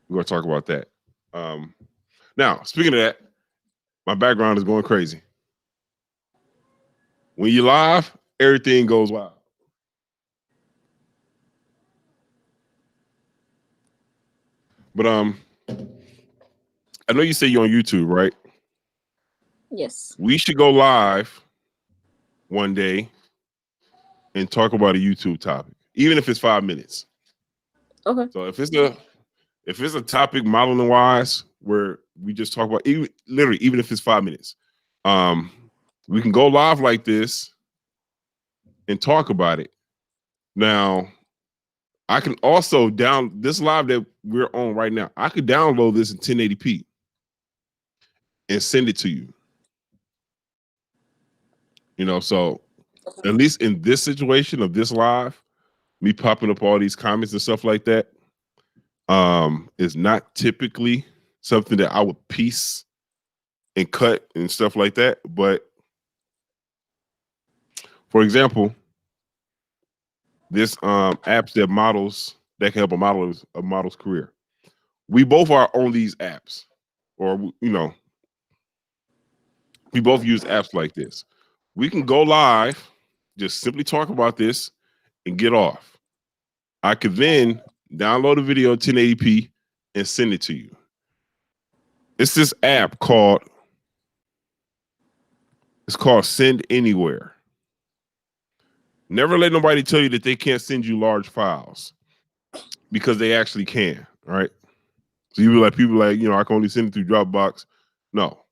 We're going to talk about that. Now, speaking of that, my background is going crazy. When you live, everything goes wild. But I know you say you're on YouTube, right? Yes. We should go live one day and talk about a YouTube topic, even if it's 5 minutes. Okay. So if it's a topic modeling wise where we just talk about even if it's 5 minutes, we can go live like this and talk about it. Now, I can also this live that we're on right now. I could download this in 1080p and send it to you. You know, so at least in this situation of this live, me popping up all these comments and stuff like that, is not typically something that I would piece and cut and stuff like that. But for example, this apps that can help a model's career. We both are on these apps, or we both use apps like this. We can go live, just simply talk about this and get off. I could then download a video 1080p and send it to you. It's this app called Send Anywhere. Never let nobody tell you that they can't send you large files, because they actually can, right? So people like, I can only send it through Dropbox. No.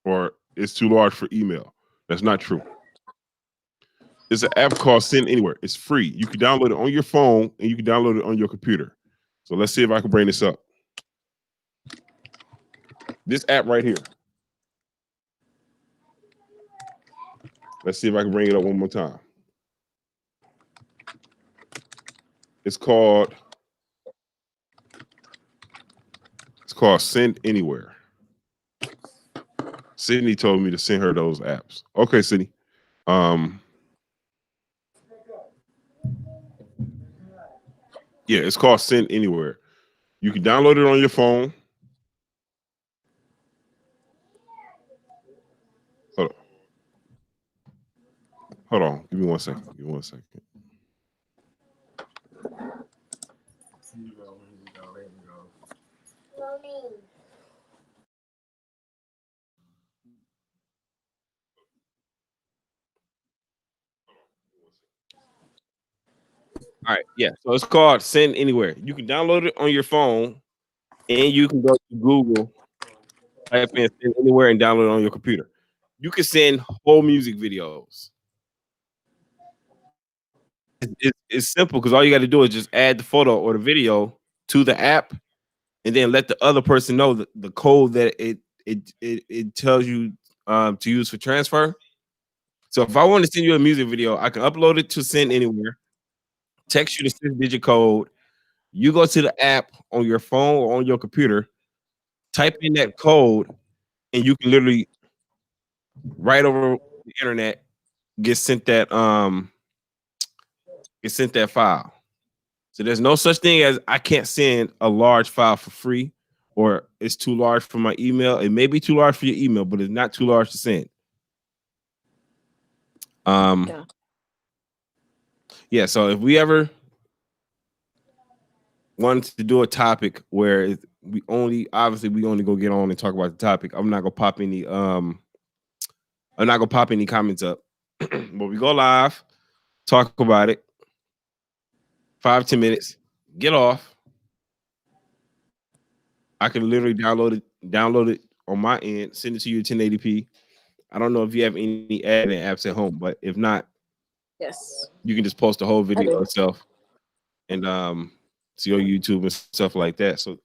Or it's too large for email. That's not true. It's an app called Send Anywhere. It's free. You can download it on your phone and you can download it on your computer. So let's see if I can bring this up. This app right here. Let's see if I can bring it up one more time. It's called Send Anywhere. Sydney told me to send her those apps. Okay, Sydney. Yeah, it's called Send Anywhere. You can download it on your phone. Hold on. Give me 1 second. Give me 1 second. All right, yeah. So it's called Send Anywhere. You can download it on your phone, and you can go to Google, type in Send Anywhere, and download it on your computer. You can send whole music videos. It's simple, because all you got to do is just add the photo or the video to the app, and then let the other person know the code that it tells you to use for transfer. So if I want to send you a music video, I can upload it to Send Anywhere, text you the 6-digit code. You go to the app on your phone or on your computer, type in that code, and you can literally right over the internet get sent that file. So there's no such thing as I can't send a large file for free, or it's too large for my email. It may be too large for your email, but it's not too large to send. Yeah, so if we ever wanted to do a topic where we only go get on and talk about the topic, I'm not gonna pop any comments up. But we go live, talk about it, 5-10 minutes, get off. I can literally download it on my end, send it to you 1080p. I don't know if you have any editing apps at home, but if not, yes, you can just post the whole video itself and to your YouTube and stuff like that. So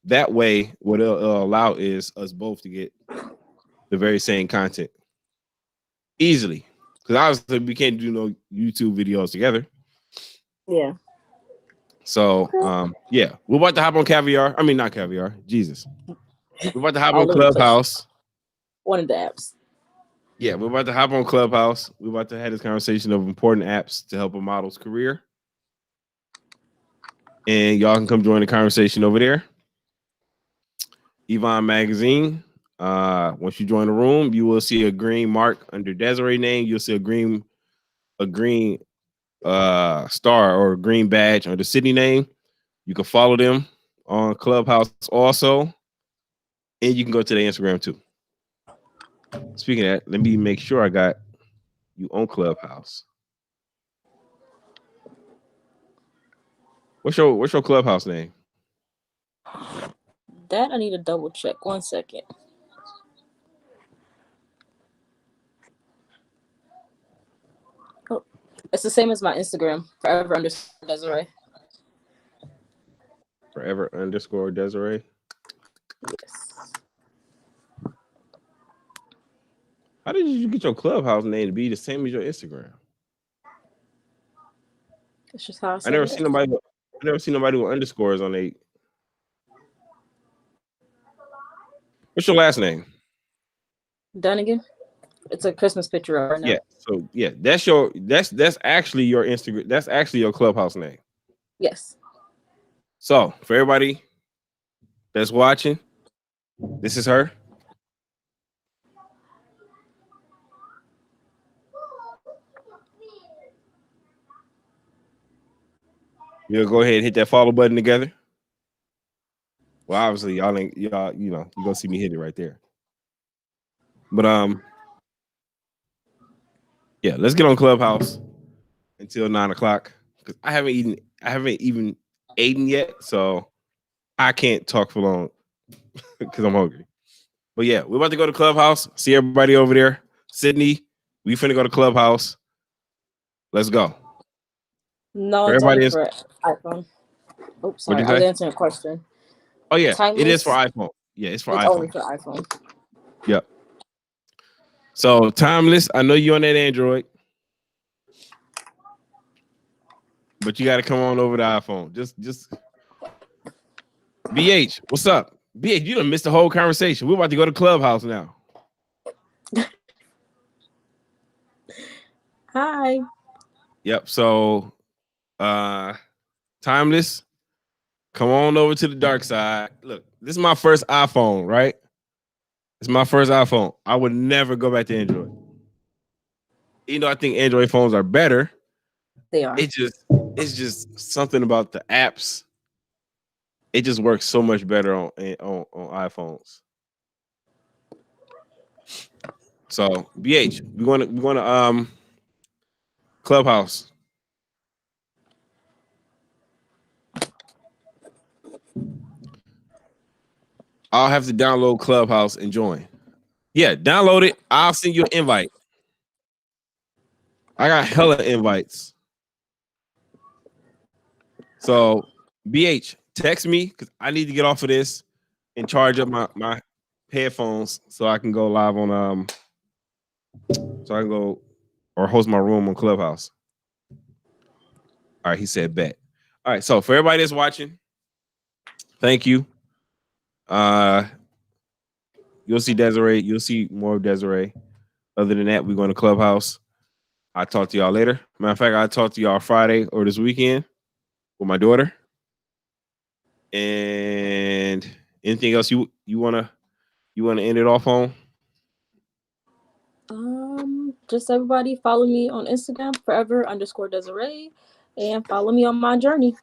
that way, what it'll allow is us both to get the very same content easily. Because obviously we can't do no YouTube videos together. Yeah. So yeah, we're about to hop on Caviar. I mean, not Caviar. Jesus. We're about to hop on Clubhouse. One of the apps. Yeah, we're about to hop on Clubhouse. We're about to have this conversation of important apps to help a model's career. And y'all can come join the conversation over there. EVON Magazine. Once you join the room, you will see a green mark under Deza'ray name. You'll see a green star or a green badge under city name. You can follow them on Clubhouse also. And you can go to their Instagram too. Speaking of that, let me make sure I got you on Clubhouse. What's your Clubhouse name? That I need to double check. 1 second. Oh, it's the same as my Instagram. Forever_Deza'ray. Forever_Deza'ray. Yes. How did you get your Clubhouse name to be the same as your Instagram? It's just how I never seen nobody with underscores on a. What's your last name? Dunnigan. It's a Christmas picture right now. Yeah. So yeah, that's actually your Instagram. That's actually your Clubhouse name. Yes. So for everybody that's watching, this is her. You'll go ahead and hit that follow button together. Well, obviously, y'all you gonna see me hit it right there. But yeah, let's get on Clubhouse until 9 o'clock because I haven't even eaten yet, so I can't talk for long because I'm hungry. But yeah, we're about to go to Clubhouse. See everybody over there. Sydney, we finna go to Clubhouse. Let's go. No, it's only for iPhone. Oops, sorry. I was answering a question. Oh yeah, Timeless. It is for iPhone. Yeah, it's iPhone. Only for iPhone. Yep. So Timeless, I know you on that Android, but you got to come on over to iPhone. Just BH, what's up? BH, you done missed the whole conversation. We're about to go to Clubhouse now. Hi. Yep. So, Timeless, come on over to the dark side. Look, this is my first iPhone, right? It's my first iPhone. I would never go back to Android. Even though I think Android phones are better, they are. It's just something about the apps. It just works so much better on iPhones. So BH, we want to Clubhouse. I'll have to download Clubhouse and join. Yeah, download it. I'll send you an invite. I got hella invites. So BH, text me because I need to get off of this and charge up my headphones so I can go live on so I can go or host my room on Clubhouse. All right, he said bet. All right, so for everybody that's watching, thank you. You'll see Deza'ray. You'll see more of Deza'ray. Other than that, we're going to Clubhouse. I'll talk to y'all later. Matter of fact, I'll talk to y'all Friday or this weekend with my daughter. And anything else you wanna end it off on? Just everybody follow me on Instagram, forever_Deza'ray, and follow me on my journey.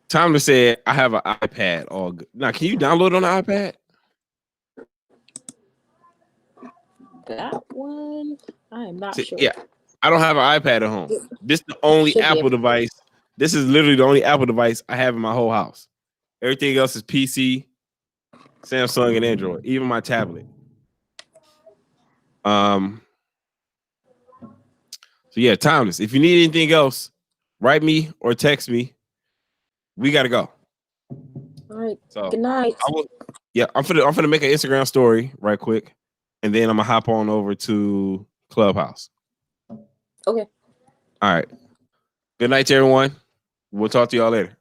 Time to say I have an iPad all good. Now, can you download on the iPad? That one, I am not sure. Yeah, I don't have an iPad at home. This is the only Apple device. This is literally the only Apple device I have in my whole house. Everything else is PC, Samsung, and Android. Even my tablet. So yeah, Timeless. If you need anything else, write me or text me. We gotta go. All right. So good night. I'm gonna make an Instagram story right quick, and then I'm gonna hop on over to Clubhouse. Okay. All right. Good night to everyone. We'll talk to y'all later.